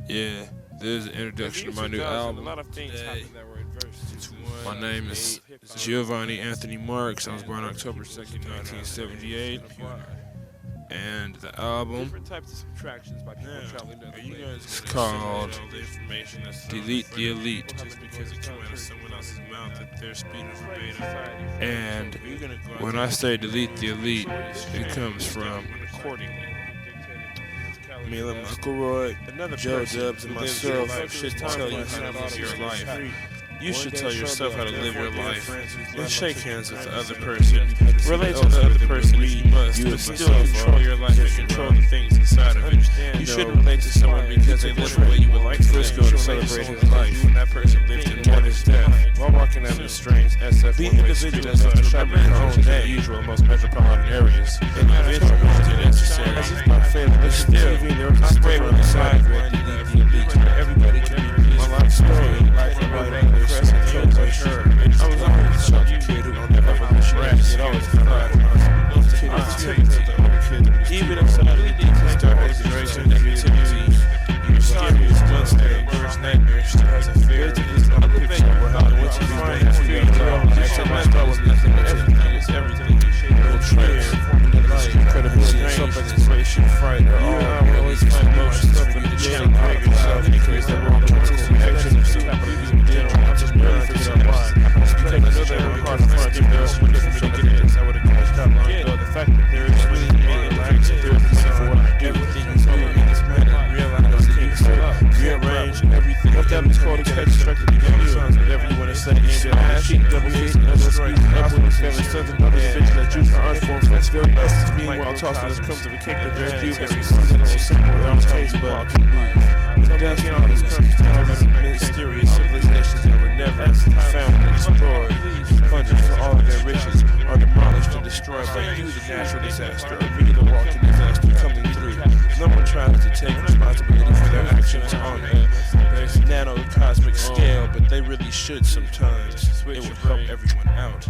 Yeah, there's an introduction to my new album. A lot of things happened that were adverse. My name is Giovanni Anthony Marks. I was born October 2nd, 1978. And the album Different types of subtractions by people traveling to other places. is called Delete the Elite. Just because it came out of someone else's mouth at their speed of verbatim. And when I say delete the elite, it comes from Mila McElroy, Joe Dubs, and myself should tell you how to live your life. You should tell yourself how to live your life and shake hands with the other person. Relate to the other person if you must, but still control your life and control the things inside of it. You shouldn't relate to someone because they live the way you would like to Frisco to celebrate his life when that person lived in mourning his death while walking down the strange S.F.E.E. individual has to remember your own name, usual in most metropolitan areas. And eventually, it's necessary. As if my favorite, but still, I'm brave on the side of it, delete the elite, where everybody can be peaceful. My life story, life and right English, and codes I heard. I was always a sheltered kid who never revolutionized. It always cried. Even if somebody needs to start exaggerating negativity, your scariest Mustang, worst nightmare still has a fear. I'm a picture of how once you find that fear, sometimes that was nothing, but everything is everything. It'll transform credibility, self-exploration, fright, or all. You always find emotions stuff in the channel. Yourself because the wrong choices and actions are capitalism. I'm just barely figuring out why. You take another part of front, if there's one different for me to get this, I would have crashed out long ago. The fact that there is really many lacks, if there is a reason for what I do, everything is over in this manner. Realize things set up, rearrange, and everything. If that is called constructed, you can use whatever you want to say. Angel, ash, double face, and other straight. Apple, seven sons, and other bitch that juice are unformed, that's still best. Meanwhile, tossing us comes to the cake that very few every season on simple without taste, but the dust on these countries are mysterious civilizations that were never found and destroyed. Plunging for all of their riches are demolished and destroyed by you, the natural disaster, or me, the walking disaster coming through. No one tries to take responsibility for their actions on a nano-cosmic scale, but they really should sometimes. It would help everyone out.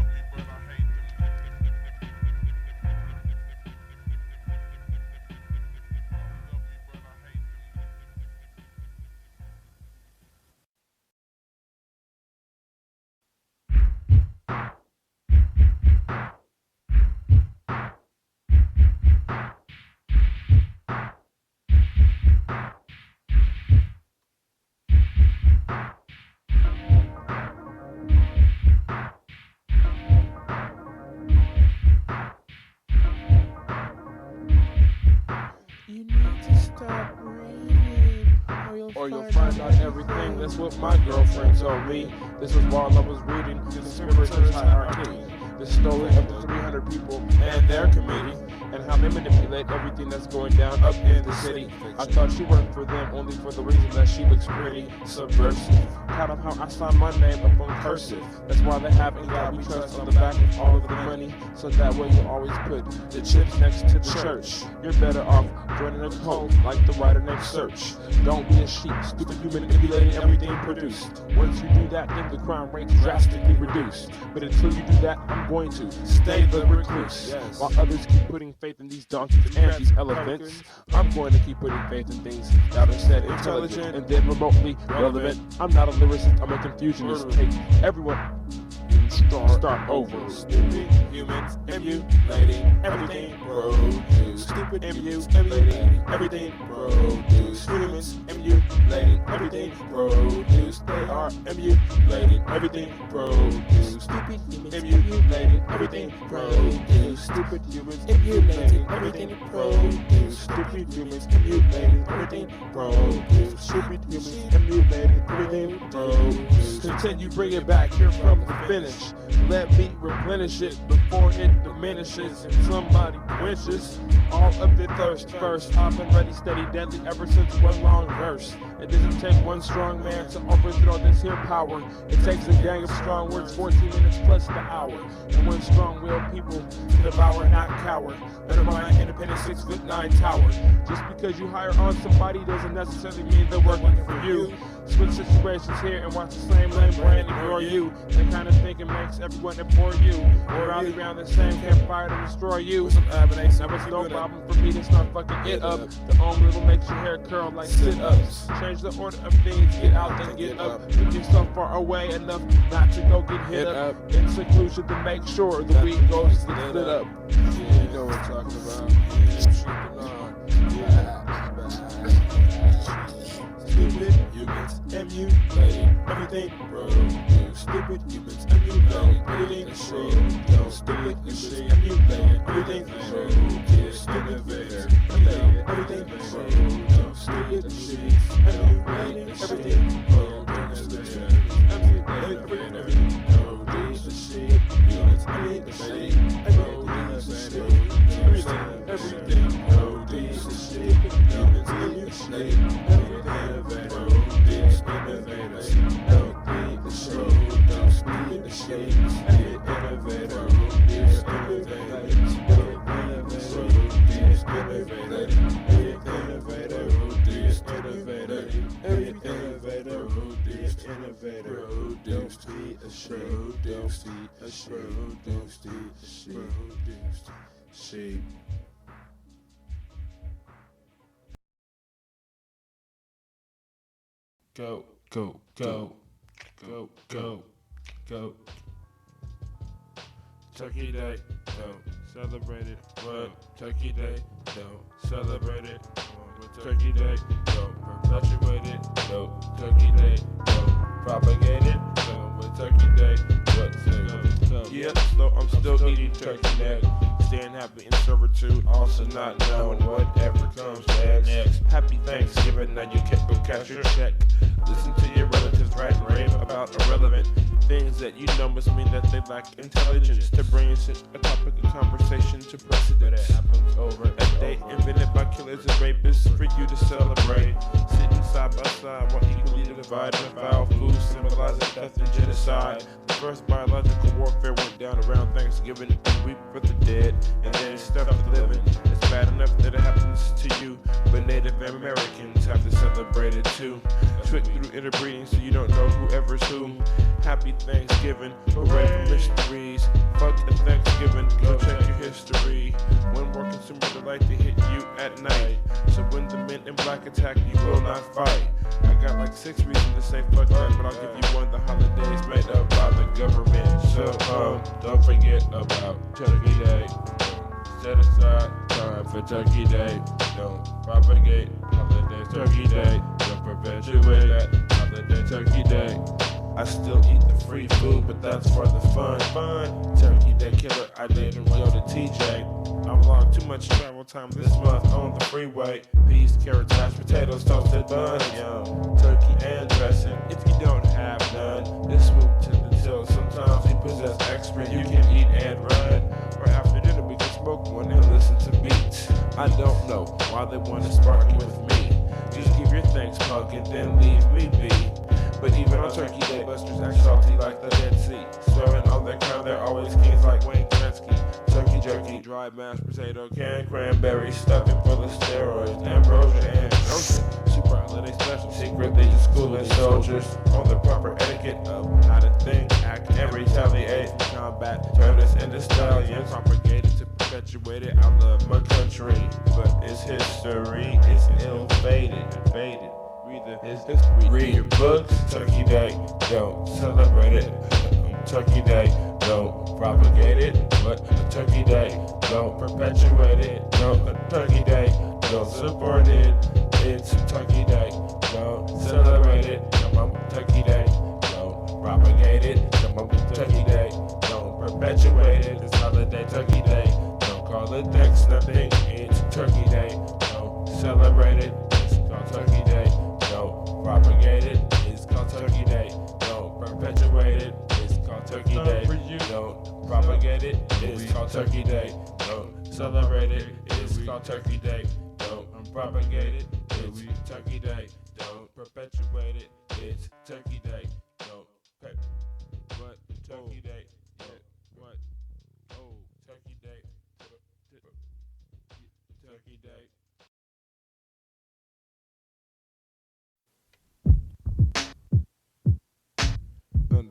Or you'll find out everything. That's what my girlfriend told me. This was while I was reading the Conspirator's Hierarchy, the story of the 300 people and their committee, and how they manipulate everything that's going down up in the city. I thought she worked for them only for the reason that she looks pretty subversive. Kind of how I signed my name up on cursive. That's why they have "In God We Trust" on the back of all of the money, so that way you always put the chips next to the church. You're better off joining a cult like the writer named Search. Don't be a sheep, stupid human emulating everything produced. Once you do that, then the crime rate's drastically reduced. But until you do that, I'm going to stay the recluse. While others keep putting faith in these donkeys and these elephants, I'm going to keep putting faith in things that are said intelligent and then remotely relevant. I'm not a lyricist, I'm a confusionist. Take everyone start over. Stupid humans emulating everything produced. Stupid emulating everything produced. Humans emulating everything produced. They are emulating everything produced. Stupid humans emulating everything produced. Stupid humans emulating everything produced. Stupid humans emulating everything produced. Stupid humans emulating everything produced. Continue, bring it back here from the finish. Let me replenish it before it diminishes and somebody quenches all of the thirst first. I've been ready, steady, deadly ever since one long verse. It doesn't take one strong man to overthrow this here power. It takes a gang of strong words, 14 minutes plus the hour. And one strong-willed people to devour, not cower. Better buy an independent 6'9" tower. Just because you hire on somebody doesn't necessarily mean they're working for you. Switch situations here and watch the same lame brand ignore you. That kind of thinking makes everyone abhor you. Or rally around the same campfire to destroy you. Now it's no problem for me to start fucking it up. The only will makes your hair curl like sit-ups. Change the order of things, get out then get up. Put yourself far away enough not to go get hit up. In seclusion to make sure the weed goes to lit up. Yeah, you know what I'm talking about. Stupid humans emulating everything, bro. Stupid humans emulating everything, bro. Stupid humans emulating everything, bro. Innovator, everything, bro. Stupid humans emulating everything, bro. Emulating everything, bro. These are shit. Humans emulating everything, bro. These are shit. Humans emulating S.H.E.E.P. Go, go, go, go, go, go. Turkey Day, don't celebrate it. What? Turkey Day, don't celebrate it. Turkey Day, don't perpetuate it. No, Turkey Day, don't propagate it. No, with Turkey Day, what? Yeah, so I'm still eating turkey neck. Staying happy in servitude, also not knowing whatever comes next. Happy Thanksgiving, now you can't go cash your check. Listen to your relatives write and rave about irrelevant things that you know must mean that they lack intelligence. To bring a topic of conversation to precedent happens over a day invented by killers and rapists for you to celebrate. Sitting side by side while equally divided and foul food symbolizing death and genocide. The first biological warfare went down around Thanksgiving. We weep for the dead and then stuff the living. It's bad enough that it happens to you, but Native Americans have to celebrate it too. Trick through interbreeding so you don't know whoever's who. Happy Thanksgiving, hooray for mysteries. Fuck a Thanksgiving, go check your history. When war consumers would like to hit you at night, so when the men in black attack, you will not fight. I got like 6 reasons to say fuck that, but I'll give you one. The holidays made up by the government. So don't forget about Turkey Day. Set aside time for Turkey Day. Don't propagate holidays. Turkey Day. Don't perpetuate that holiday. Turkey Day. I still eat the free food, but that's for the fun. Turkey Day killer, I didn't go to TJ. I'm along too much travel time this month on the freeway. Peas, carrots, mashed potatoes, toasted bun. Yum, turkey and dressing. If you don't have none, just move to the till. Sometimes we possess extra, you can eat and run. Or after dinner we can smoke one and listen to beats. I don't know why they want to spark with me. Just give your thanks, punk, and then leave me be. But even on Turkey Day, busters act salty like the Dead Sea. Swearing on their crown, they're always kings like Wayne Gretzky. Turkey jerky, dry mashed potato, canned cranberry, stuffing full of steroids, ambrosia and ocean. Super holiday special, secretly to schooling soldiers on the proper etiquette of how to think, act, and retaliate. Combat, turn us into stallions, propagated to perpetuate it. I love my country, but it's history, it's ill-fated, faded. Read your books. Turkey Day, don't celebrate it. Turkey Day, don't propagate it. But Turkey Day, don't perpetuate it. No, Turkey Day, don't support it. It's Turkey Day, don't celebrate it. Come on, Turkey Day, don't propagate it. Come on, Turkey Day, don't perpetuate it. It's holiday Turkey Day, don't call it next nothing. It's Turkey Day, don't celebrate it. It's called Turkey Day. Don't propagate it, it's called Turkey Day. Don't perpetuate it, it's called Turkey Day. Don't propagate it, it's called Turkey Day. Don't celebrate it, it's called Turkey Day. Don't propagate it, it's Turkey Day. Don't perpetuate it, it's Turkey Day. Don't what? Turkey Day. What? Oh, Turkey Day. Turkey Day.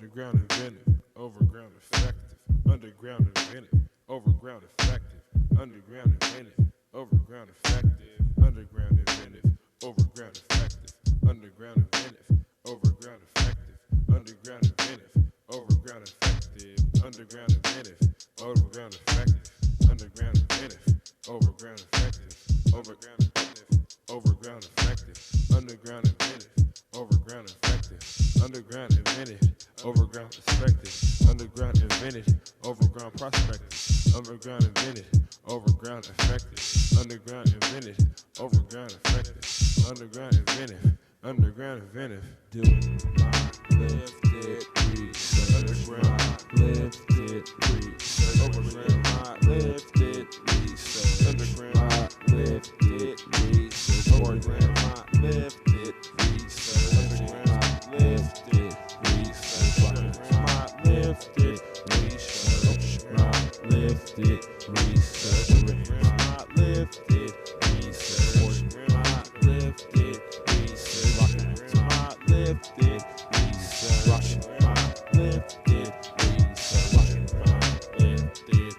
underground inventive, overground effective, underground inventive, overground effective, underground inventive, overground effective, underground inventive, overground effective, underground inventive, overground effective, underground inventive, overground effective, underground inventive, overground effective, underground inventive, overground effective, overground effective, overground effective, underground inventive, overground effective, underground inventive, overground perspective, underground invented, overground prospective, underground invented, overground effective, underground invented, overground effective, underground inventive, underground inventive, doing my lifted research, underground lifted research, overground my lifted research, underground lifted research, overground my lifted research, underground lifted research, my lifted research, my lifted research, my lifted research, my lifted research, my lifted research, my lifted research, my lifted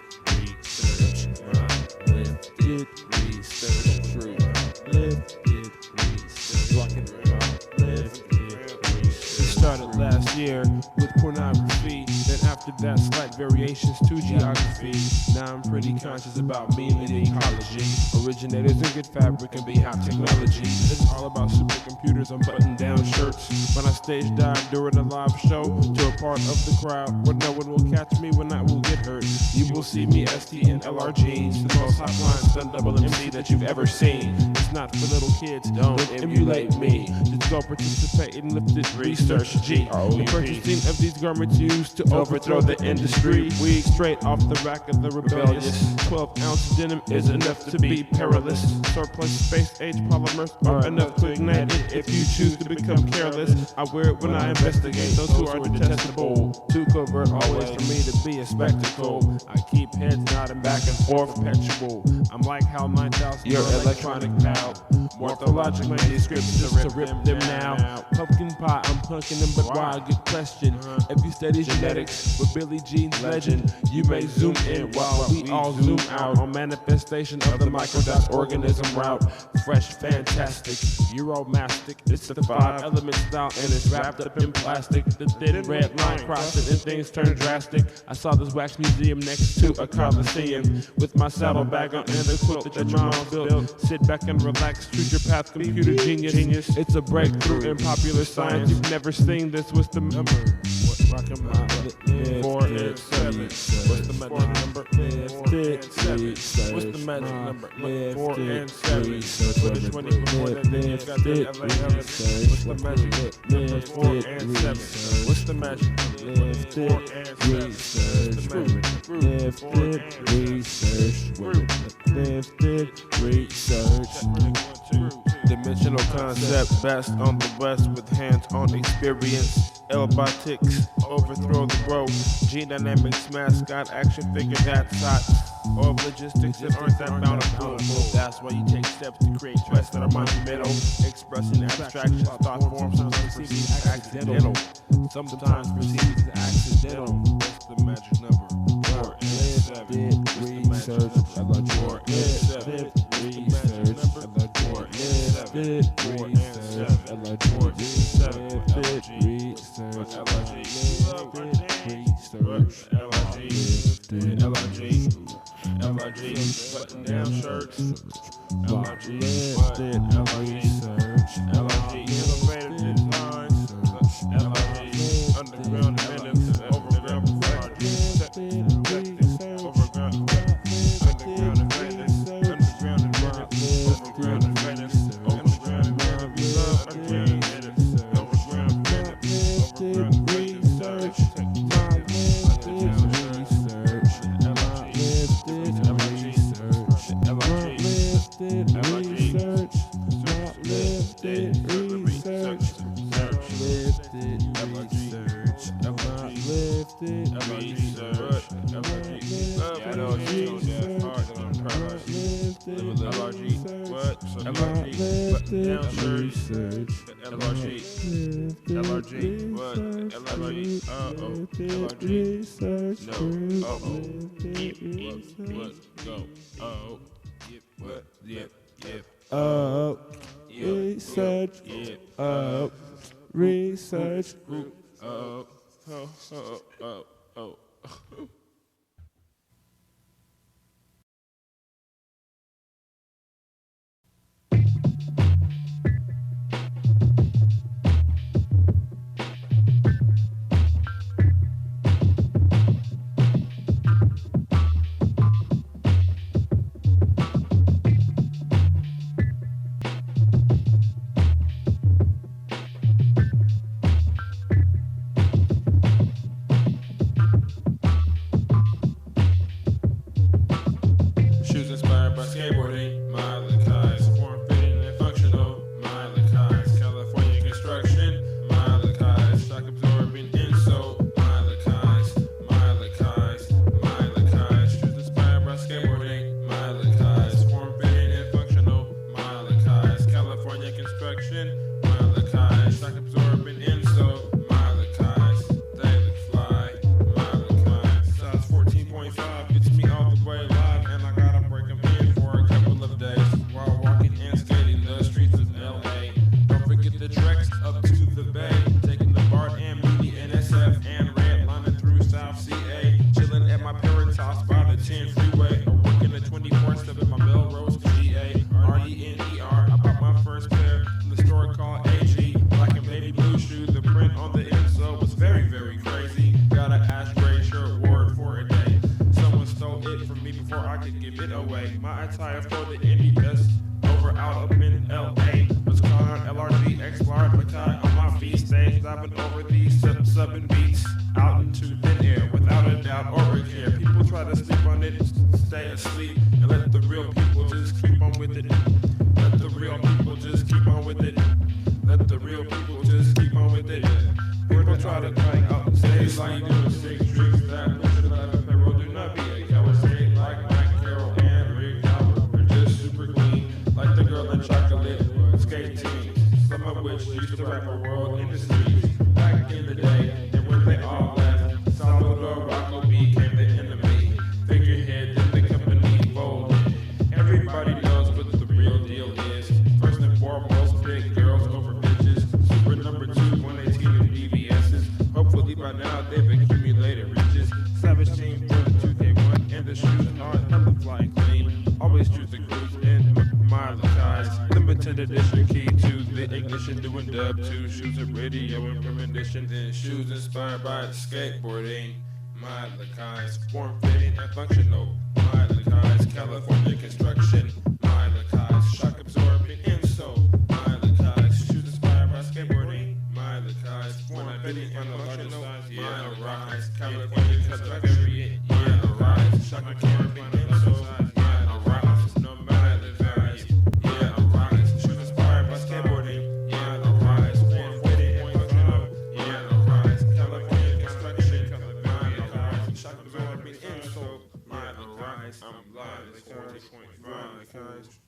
research, my lifted research, true, lifted research, rockin' my lifted research. We started last year with pornography, then after that slight variations to geography. Now I'm pretty conscious about meme and ecology. Originators in good fabric and be hot technology. It's all about supercomputers and button-down shirts. When I stage dive during a live show to a part of the crowd where no one will catch me when I will get hurt, you will see me S.T.E.E. and LRGs, the most hotline stun double MC that you've ever seen. It's not for little kids, don't emulate me. Just go participate in lifted research. G. The purchasing of these garments used to overthrow the industry. We straight off the rack of the rebellious. 12-ounce denim is enough to be perilous. Surplus space-age polymers are enough to ignite it if you choose to become careless. I wear it when I investigate those who are detestable. Too covert always for me to be a spectacle. I keep heads nodding back and forth perpetual. I'm like HAL 9000, your electronic pal. Morphologic manuscripts just to rip them now. Pumpkin pie, I'm punking them, but why? Good question. If you study genetics with Billie Jean's legend, you may zoom in while we all zoom out on manifestation of the microdot organism route. Fresh, fantastic, Euromastic. It's the 5-element style and it's wrapped up in plastic. The thin red line crossed it and things turn drastic. I saw this wax museum next to a coliseum with my saddlebag on and a quilt that your mom built. Sit back and relax, choose your path, computer genius. It's a breakthrough in popular science. You've never seen this. What's the number? Rockin' my 4 and 7. What's the magic number? 7. What's the magic number? 4 and 7. Put a 20 before that, then you got the LRG. What's the magic number? 4 and 7. What's the magic number? 4 and 7. Dimensional concept, best on the west with hands-on experience. L-botics, overthrow the road. G-dynamics, mascot, action figure, that's hot. All logistics that aren't that bountiful. That's why you take steps to create quests that are monumental. Expressing abstractions, thought forms, sometimes perceived as accidental. Sometimes perceived as accidental. That's the magic number. 4 and 7. Research, 4 and 7. Research, 4 and 7. 4 and 7. 4 and 7. LRG, button down shirts. LRG, LRG, innovative designs. LRG, underground inventives, overground projects, overground inventives, underground inventives, overground inventives, overground inventives, we love underground inventives, overground inventives, overground research, LRG, what? LRG, Down search. LRG. LRG. What? LRG. LRG. No. What? Go. Oh. Yep. What? Yep. Research. Yeah. Research. Oh. Shoes inspired by skateboarding, My Lakais. Form-fitting and functional, My Lakais. California construction, My Lakais. Shock absorbing insole, My Lakais. My Lakais, My Lakais. Shoes inspired by skateboarding, My Lakais. Form-fitting and functional, My Lakais. California construction, My Lakais. Shock absorbing insole, My Lakais. They look fly, My Lakais. Size 14.5 gets me all the way live, and I gotta break 'em in for a couple of days while walking and skating the streets of LA. Don't forget the treks up to the bay, taking the BART and Muni and SF and red lining through South CA, chilling at my parents' house by the 10 freeway, or working the 24/7 at my Melrose GA. RENER. I bought my first pair from the store called AG, black and baby blue shoe. The print on the insole was very, very crazy. Got an ash gray shirt, wore it for a day. Someone stole it from me before I could give it away. My attire for the indie fest over out up in LA was called an LRG X large Lakai on my feet, stage diving over these subbing beats out into thin air without a doubt or a care. People try to sleep on it, stay asleep, and let the real people just keep on with it. Let the real people just keep on with it. Let the real people just keep on with it. People try to clang out the stage like you do sick tricks that push it out of payroll. Do not be a coward. Skate like Mike Carroll and Rick Albert. We're just super clean, like the girl in chocolate. Skate teams, some of which used to rap a world in the streets back in the day. And when they all left, Salvador Rocco became the enemy. Figurehead in the company folded. Everybody knows what the real deal is. First and foremost, big girls over bitches. Super number 2, 118 in DVS's. Hopefully by now they've accumulated riches. Savage team for the 2K1 and the shoes are hella fly clean. Always choose the grooves in My Lakais. Limited edition key to the ignition, doing dub 2 shoes of radio and premonition. Then shoes inspired by skateboarding. My Lakais, form-fitting and functional. My Lakais, California construction. My Lakais, shock absorbing insole. My Lakais, shoes inspired by skateboarding. My Lakais, form-fitting and functional. My Lakais, California construction. My Lakais, shock absorbing insole. My Lakais, no matter the various. My Lakais, shoes inspired by skateboarding. My Lakais, form-fitting and functional. My Lakais, California construction. My Lakais, shock absorbing insole. My Lakais, I'm blind. 40.5.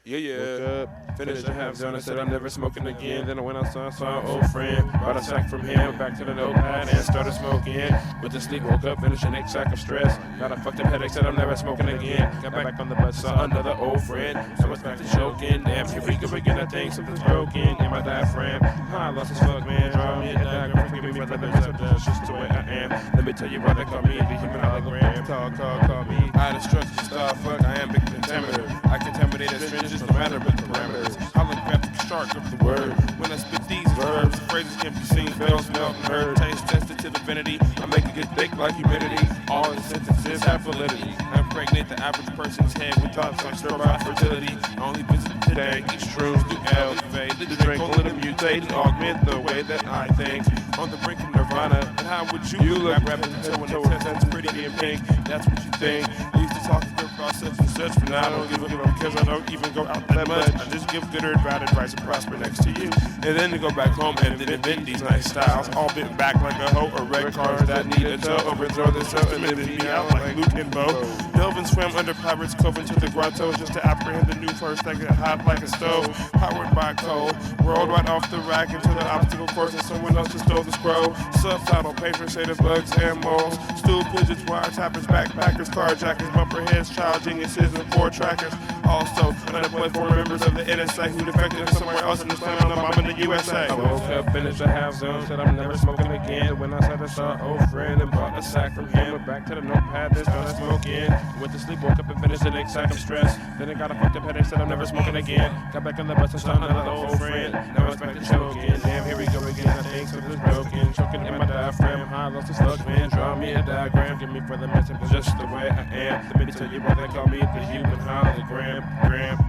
Yeah. Finished a half done. I said I'm never smoking again. Then I went outside, saw an old friend. Bought a sack from him, went back to the notepad and started smoking. Went to sleep, woke up, finished an 8 sack of stress. Got a fucked up headache, said I'm never smoking again. Got back on the bus, saw another old friend. So I was back to choking. Damn, here we go again. I think something's broken in my diaphragm. I lost as fuck, man. Draw me a diagram. Forgive me, brother. That's just the way I am. Let me tell you why they call me the Human Hologram. Call me. I had a structure star, fuck, I am big contaminator. I contaminate as strangers, no matter what the parameters. Holographic shark of the word. When I spit these verbs, the phrases can be seen, felt, smelled, and heard. Taste tested to divinity. I make it get thick like humidity. All the sentences have validity. I impregnate the average person's head with thoughts like sterile fertility. I only visit today. Each shrooms do elevate the drink, only to mutate and augment the way that I think. On the brink of nirvana, and how would you look rapping until when it says that's pretty and pink? That's what you think. I used to talk to the process. such and such, but now I don't give a because I don't even go out that much. I just give good or bad advice and prosper next to you. And then to go back home and then invent these nice styles, all bent back like a hoe or red cars that need a tow. Overthrow the system and then be out like Luke and Bo. Delve and swam under Pirates Cove into the grotto just to apprehend the new first that get hot like a stove. Powered by coal, rolled right off the rack into the obstacle course and someone else just stole the scroll. Subtitle, patrons say the bugs and moles. Stool pigeons, wiretappers, backpackers, carjackers, bumper heads, child geniuses, and 4 trackers. Also, unemployed 4 members of the NSA who defected somewhere else and is planning on a bomb in the USA. I woke up, finished a half zone, said I'm never smoking again. When I said I saw an old friend and bought a sack from him, went back to the notepad, this gonna smoke in. Went to sleep, woke up and finished the next sack of stress. Then I got a fucked up headache, said I'm never smoking again. Got back on the bus and saw another old friend. Now it's back to choking. Damn, here we go again. I think something's broken. Choking in my diaphragm. High, lost the slug, man. Draw me a diagram. Give me further message, just the way I am. Let me tell you why they call me the Human Hologram.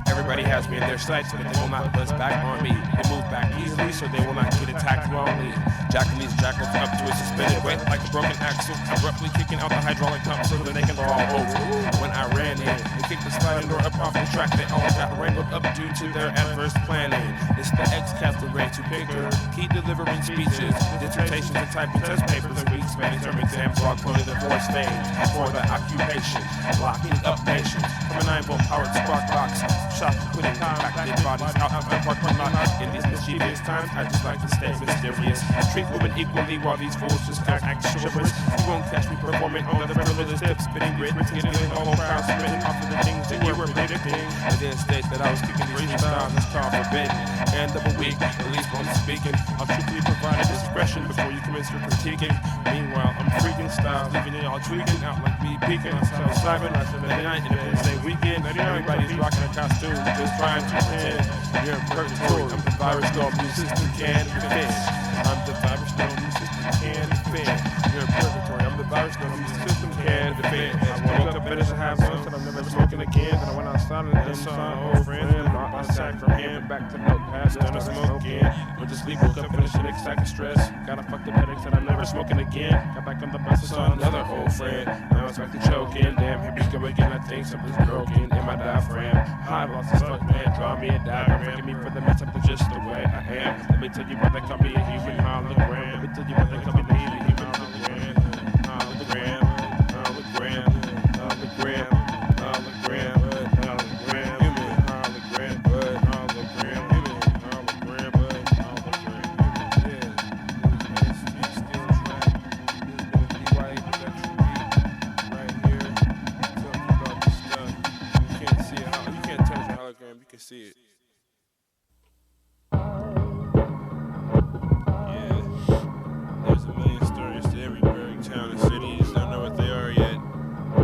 Everybody has me in their sights, but they will not buzz back on me. They move back easily, so they will not get attacked wrongly. Jacking these jackals up to a suspended weight like a broken axle, abruptly kicking out the hydraulic pump so that they can fall over. When I ran in and kicked the sliding door up off the track, they all got wrangled up due to their adverse planning. It's the ex-cavalry to picker, key delivering speeches, dissertations and typing test papers and weak Spanish term exams while quoting the voice fame for the occupation, locking up nations from a 9-volt powered spark box, shot putting compacted bodies out of the parking lot. In these mischievous times, I just like to stay mysterious. Treat women equally while these fools just act chivalrous. You won't catch me performing on the frivolous tips, spitting grit, getting the whole crowd spitting off of the things that you were predicting. I didn't state that I was kicking these freestyles, it's called forbidden. And double weak, at least when I'm speaking, I'll truthfully provide a discretion before you commence your critiquing. Meanwhile, I'm freaking styles, leaving it all tweaking out like me peeking. I tell Simon, I said 99 Independence Day weekend. Everybody's rocking a costume, just trying to pretend. You're in purgatory, I'm the virus, no immune system can fit. I'm the virus, no immune system can fit. You're in purgatory, I'm the virus, no immune system can fit. I woke up better to have fun, said I'm never smoking again. Then I went outside and then saw an old friend, bought my sack from him, back to notepad, started smoking. Went to sleep, woke up, finished the next sack of stress. Got a fucked up headache, said I'm never smoking again. Got back on the bus and saw another old friend. Now it's back to choking. Damn, here we go again. I think something's broken in my diaphragm. I lost this fuck man, draw me a diagram. Forgive me for the mess up, but just the way I am. Let me tell you why they call me a human hologram. Let me tell you why they call me the human hologram. Hologram, hologram, hologram, hologram, hologram, human hologram, but hologram, human hologram, but hologram. Yeah, it's still track. This been a DYA production beat right here. Talking about this stuff. You can't see it. You can't tell it's a hologram. You can see it. There's a million stories to every big town and city. You just don't know what they are yet.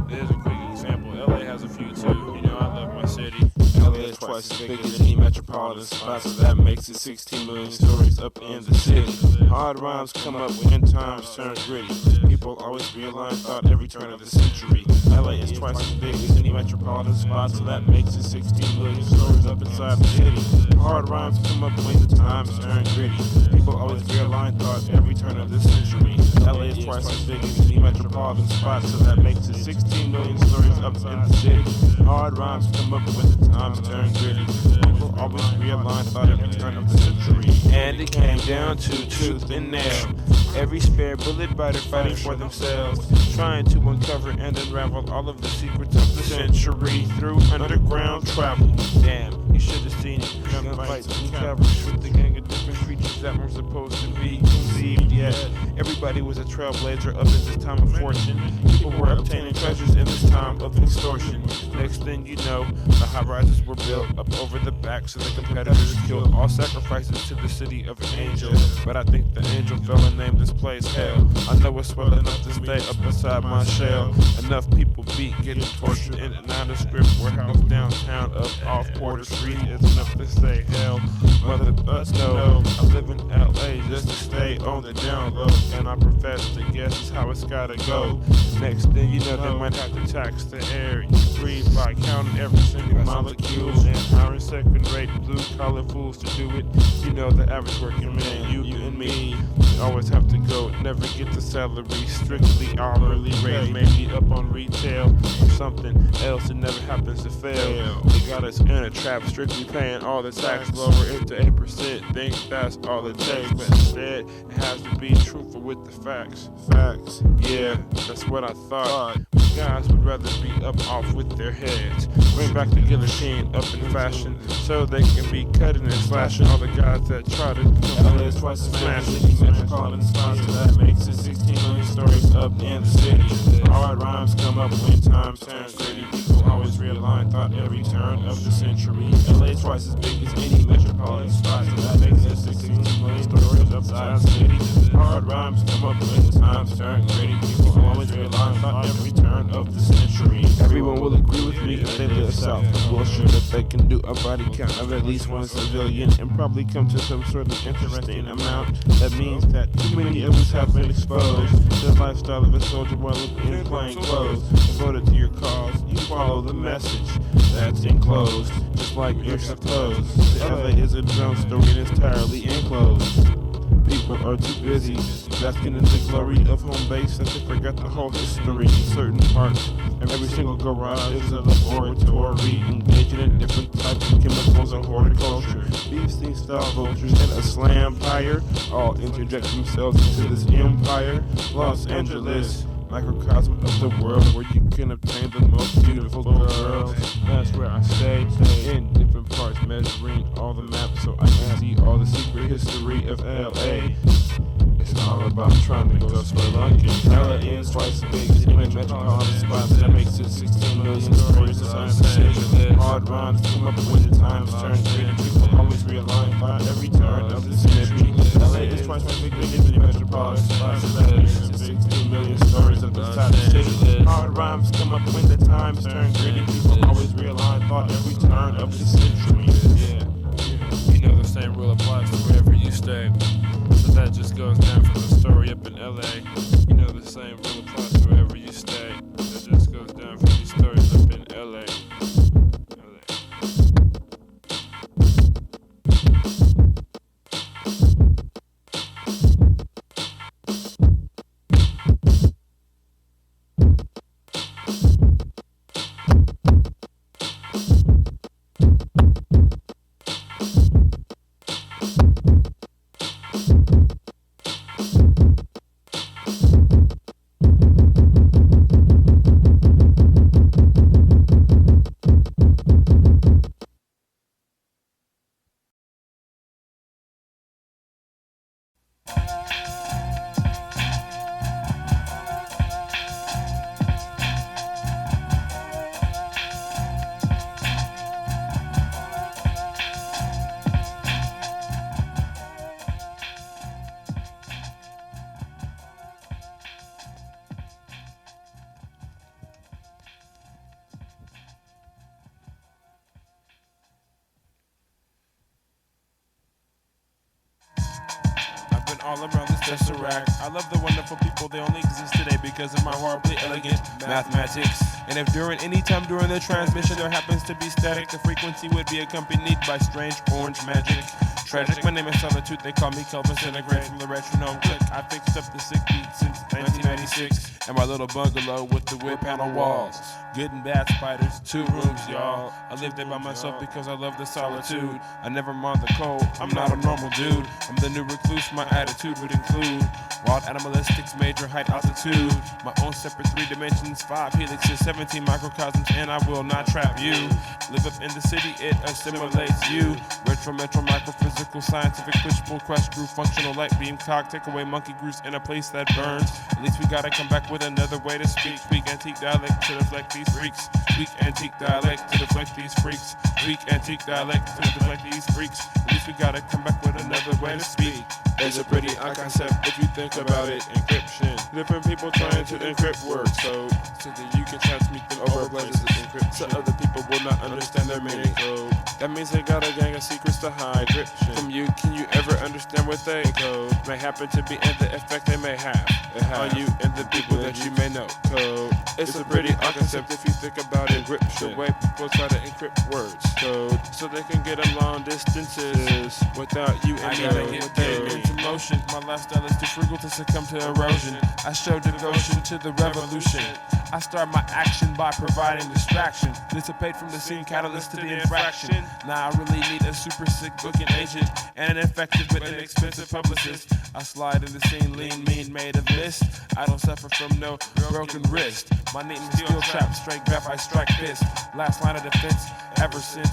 There's a quick example. LA has a few too. You know, I love my city. LA is twice as big as any metropolitan spot, so that makes it 16 million stories up in the city. Hard rhymes come up when times turn gritty. People always realign thought every turn of the century. LA is twice as big as any metropolitan spot, so that makes it 16 million stories up inside the city. Hard rhymes come up when times turn gritty. People always realign thought every turn of the century. LA is twice as big as any metropolitan spot, so that makes it 16 million stories up in the city. Hard rhymes come up when the times turn gritty. People always realign thought every turn of the century. And it came down to tooth and nail. Every spare bullet biter fighting for themselves, trying to uncover and unravel all of the secrets of the century through underground travel. Damn, you should have seen it. Gunfights and cavalry with the gang of different creatures that weren't supposed to be conceived yet. Everybody was a trailblazer up in this time of fortune. People were obtaining treasures in this time of extortion. Next thing you know, the high rises were built up over the backs of the competitors, killed all sacrifices to the city of an angel. But I think the angel fell and named this place hell. I know it's well enough to stay up inside my shell. Enough people beat, getting tortured in a nondescript warehouse downtown of off Porter Street is enough to say hell. Mother us know I live in LA just to stay on the down low, and I profess to guess is how it's gotta go. Next thing you know, they might have to tax the air you breathe by counting every single molecule and iron second-rate blue-collar fools to do it. You know, the average working man, you and me, always have to go, never get the salary, strictly hourly rate, maybe up on retail or something else. It never happens to fail. They got us in a trap, strictly paying all the tax, lower it to 8%. Think that's all it takes, but instead it has to be truthful with the facts. Facts, yeah, that's what I thought. Guys would rather be up off with their heads. Bring back the guillotine up in fashion, so they can be cutting and slashing all the guys that try to come LA is twice as mad as any metropolitan sponsor. That makes it 16 million stories up in the city. Hard rhymes come up when times turn gritty. People always realign thought every turn of the century. LA is twice as big as any metropolitan sponsor. That makes it 16 million stories upside the city. Hard rhymes come up when times turn gritty. People always realign thought every turn of the century. Everyone will agree with me if they live south. Well, sure that they can do a body count of at least one civilian and probably come to some sort of interesting amount. That means that too many of us have been exposed to the lifestyle of a soldier while in plain clothes. Devoted to your cause, you follow the message that's enclosed, just like you're supposed. The LA is a drum story and entirely enclosed. People are too busy basking in the glory of home base that they forgot the whole history in certain parts. Every single garage is a laboratory, engaging in different types of chemicals and horticulture. Beastie style vultures and a slam-pyre all interject themselves into this empire. Los Angeles, microcosm of the world where you can obtain the most beautiful girls. That's where I stay, in different parts, measuring all the maps so I can see all the secret history of LA. It's all about trying to go spelunking. LA is twice as big as any metropolitan spot. That makes it 16 million stories inside the city. Hard rhymes come up when the times turn gritty. People always realign thought every turn of the century. LA is twice as big as any metropolitan spot. That makes it 16 million stories inside the city. Hard rhymes come up when the times turn gritty. People always realign thought every turn of the century. Yeah, you know the same rule applies to wherever you stay. So that just goes down from the story up in LA. You know the same rule applies to wherever you stay. That just goes down from these stories up in LA. All around this tesseract. I love the wonderful people, they only exist today because of my horribly elegant mathematics. And if during any time during the transmission there happens to be static, the frequency would be accompanied by strange orange magic. Tragic, my name is Solitude, they call me Kelvin Centigrade from the Retronome Click. I fixed up the sick beat since 1996, and my little bungalow with the wood panel walls. Good and bad spiders, 2 rooms, y'all. I live there by myself because I love the solitude. I never mind the cold, I'm not a normal dude. I'm the new recluse, my attitude would include wild animalistics, major height altitude. My own separate 3 dimensions, 5 helixes, 17 microcosms, and I will not trap you. Live up in the city, it assimilates you. Retro, metro, microphysical, scientific, push-pull, crush, groove, functional, light beam, cog, take away monkey grooves in a place that burns. At least we gotta come back with another way to speak. Speak antique dialect to deflect these freaks. Speak antique dialect to deflect these freaks. Speak antique dialect to deflect these freaks. At least we gotta come back with another way to speak. It's a pretty odd concept if you think about it. Encryption. Different people trying to encrypt words so that you can transmit them over places encryption. So other people will not understand their meaning code. That means they got a gang of secrets to hide. Encryption. From you, can you ever understand what they code may happen to be and the effect they may have on you and the people that you may know? Code. It's a pretty odd concept if you think about it. Encryption. The way people try to encrypt words. Code. So they can get them long distances without you and me. With their into motion. My lifestyle is too frugal to succumb to erosion. I show devotion to the revolution. I start my action by providing distraction. Dissipate from the scene, catalyst to the infraction. Now I really need a super sick booking agent and an effective but inexpensive publicist. I slide in the scene, lean, mean, made of mist. I don't suffer from no broken wrist. My neat and steel trap, straight graphite strike fist. Last line of defense ever since.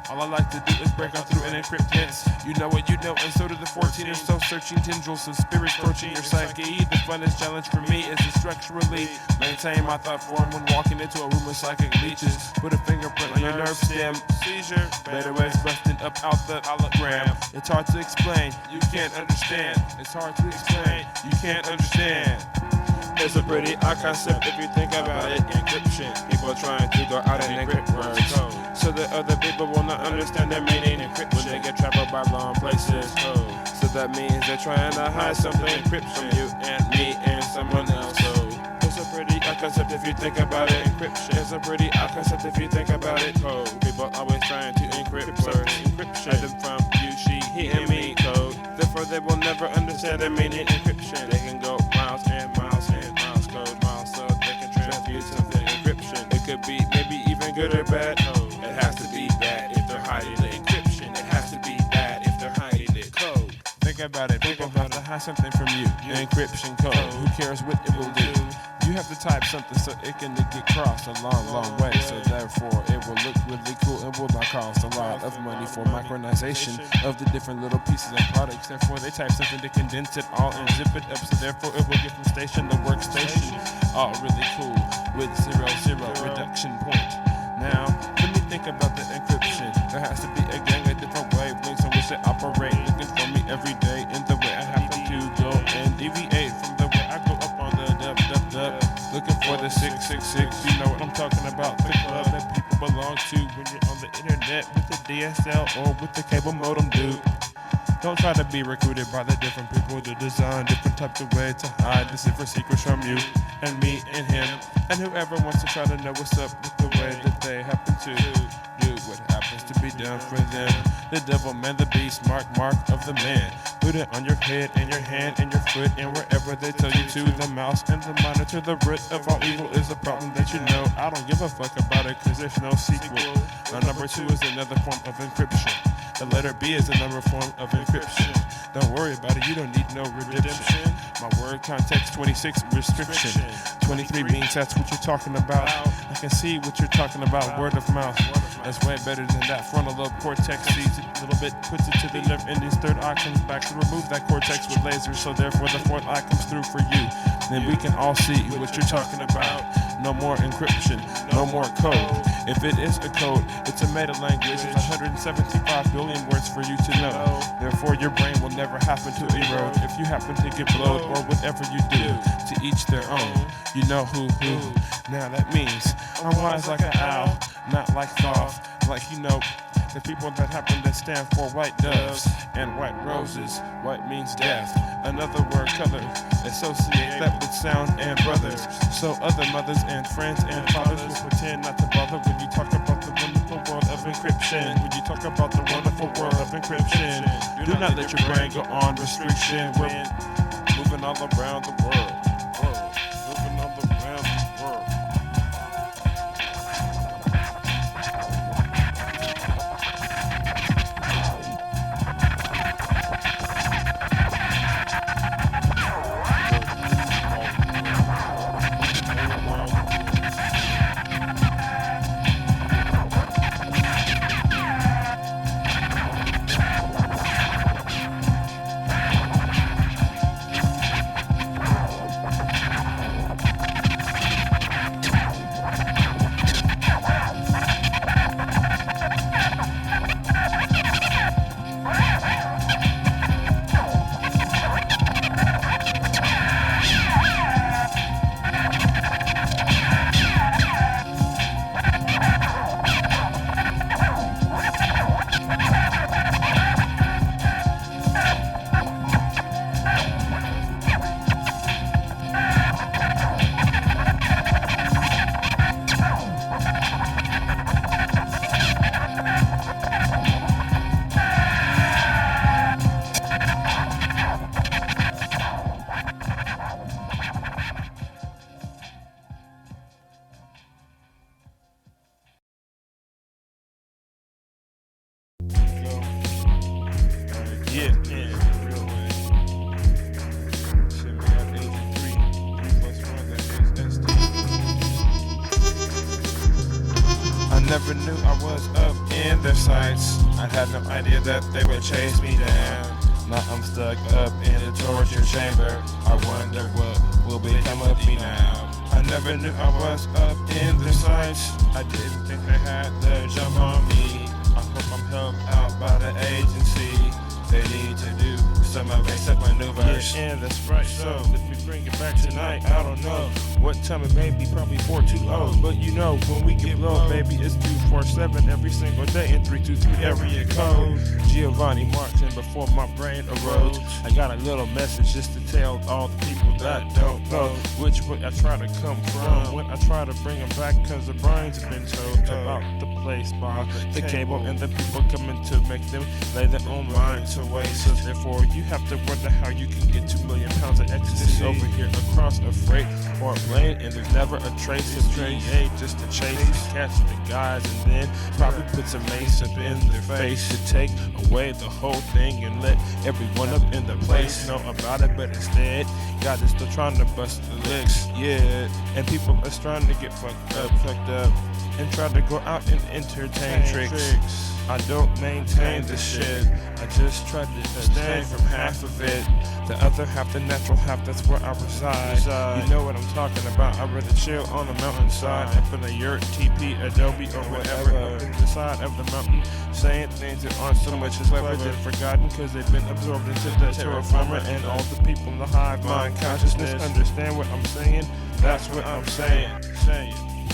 All I like to do is break on through and encrypt hints. You know what you know, and so do the 14 or so searching tendrils of spirits approaching your psyche. The funnest challenge for me is to structurally maintain my thought form when walking into a room of psychic leeches. Put a fingerprint on your nerve stem. Seizure. Better ways busting up out the hologram. It's hard to explain. You can't understand. It's hard to explain. You can't understand. It's a pretty odd concept if you think about it. Encryption. People trying to go out and encrypt words so that other people will not understand their meaning. Encryption. When they get traveled by long places. So that means they're trying to hide something. Encrypt from you and me and someone else. It's a pretty odd concept if you think about it. Encryption. It's a pretty odd concept if you think about it. Code. People always trying to encrypt words. Encryption. Hide them from you, she, he, and me. Code. Therefore they will never understand their meaning. Encryption. They can go miles and miles and miles. Code miles so they can transmute something. Encryption. It could be maybe even good or bad. It has to be bad if they're hiding the encryption. It has to be bad if they're hiding it. Code. Think about it. People have to hide something from you. The encryption code. Who cares what it will do? You have to type something so it can get crossed a long, long way. So therefore, it will look really cool and will not cost a lot of money for micronization of the different little pieces and products. Therefore, they type something to condense it all and zip it up. So therefore, it will get from station to workstation. All really cool with 0 reduction point. Now, let me think about the encryption. There has to be a gang of different wavelengths in which they operate, looking for me every day in the way I happen to go and deviate from the way I go up on the dub. Looking for the 666, you know what I'm talking about. The club that people belong to when you're on the internet with the DSL or with the cable modem, dude. Don't try to be recruited by the different people to design different types of ways to hide the different secrets from you and me and him and whoever wants to try to know what's up with the way that they happen to do what happens to be done for them. The devil man, the beast, mark of the man. Put it on your head and your hand and your foot and wherever they tell you to. The mouse and the monitor, the root of all evil is a problem that you know. I don't give a fuck about it cause there's no sequel. Number 2 is another form of encryption. The letter B is another form of encryption. Don't worry about it, you don't need no redemption. My word context 26 restriction. 23 means that's what you're talking about. I can see what you're talking about, word of mouth. That's way better than that frontal lobe cortex sees it a little bit, puts it to the nerve endings. Third eye comes back to remove that cortex with laser. So therefore the fourth eye comes through for you. Then we can all see what you're talking about. No more encryption, no more code. If it is a code, it's a meta language. It's 175 billion words for you to know. Therefore, your brain will never happen to erode. If you happen to get blowed or whatever you do, to each their own. You know who. Now that means I'm wise like an owl, not like Thoth. Like you know, the people that happen to stand for white doves and white roses. White means death. Another word, color. Associate that with sound and brothers. So other mothers and friends and fathers will pretend not to bother when you talk about the wonderful world of encryption. When you talk about the wonderful world of encryption, do not let your brain go on restriction. We're moving all around the world. Moving all around the world. sights. I had no idea that they would chase me down. Now I'm stuck up in a torture chamber. I wonder what will become of me now. I never knew I was up in the sights. I didn't think they had the jump on me. I hope I'm helped out by the agency. They need to do some evasive maneuvers. Yeah, that's right. So let me bring it back tonight. I don't know what time it may be, probably 420. But you know, when we get low, baby, it's 247 every single day and 323 area code. Giovanni Martin before my brain arose. I got a little message just to tell all the people that don't know which way I try to come from when I try to bring them back, cause the brains have been told about the place by the cable and the people coming to make them lay their own minds away. So therefore you have to wonder how you can get 2 million pounds of ecstasy over here across a freight or a plane, and there's never a trace of DA just to chase catch the guys and then probably put some mace up in their face to take away the whole thing and let everyone up in the place know about it. But instead God is still trying to bust the licks, yeah, and people are trying to get fucked up and try to go out and entertain tricks. I don't maintain the shit, I just try to abstain from half of it. The other half, the natural half, that's where I reside. You know what I'm talking about. I'd rather chill on the mountainside, up in a yurt, TP, Adobe, or whatever, up in the side of the mountain, saying things that aren't so much as clever than forgotten, cause they've been absorbed into the terraformer and all the people in the hive mind consciousness. Understand what I'm saying? That's what I'm saying.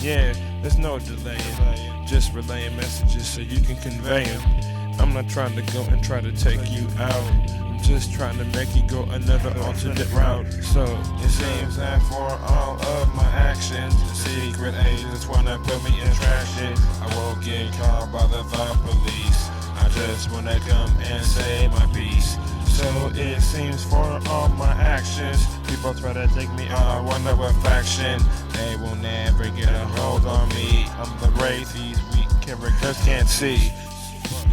Yeah, there's no delaying, just relaying messages so you can convey them. I'm not trying to go and try to take you out, I'm just trying to make you go another alternate route. So it seems that for all of my actions, the secret agents wanna put me in traction. I won't get caught by the police, I just wanna come and say my piece. So it seems for all my actions, people try to take me on, I wonder what faction. They will never get a hold on me. I'm the wraith these weak characters can't see.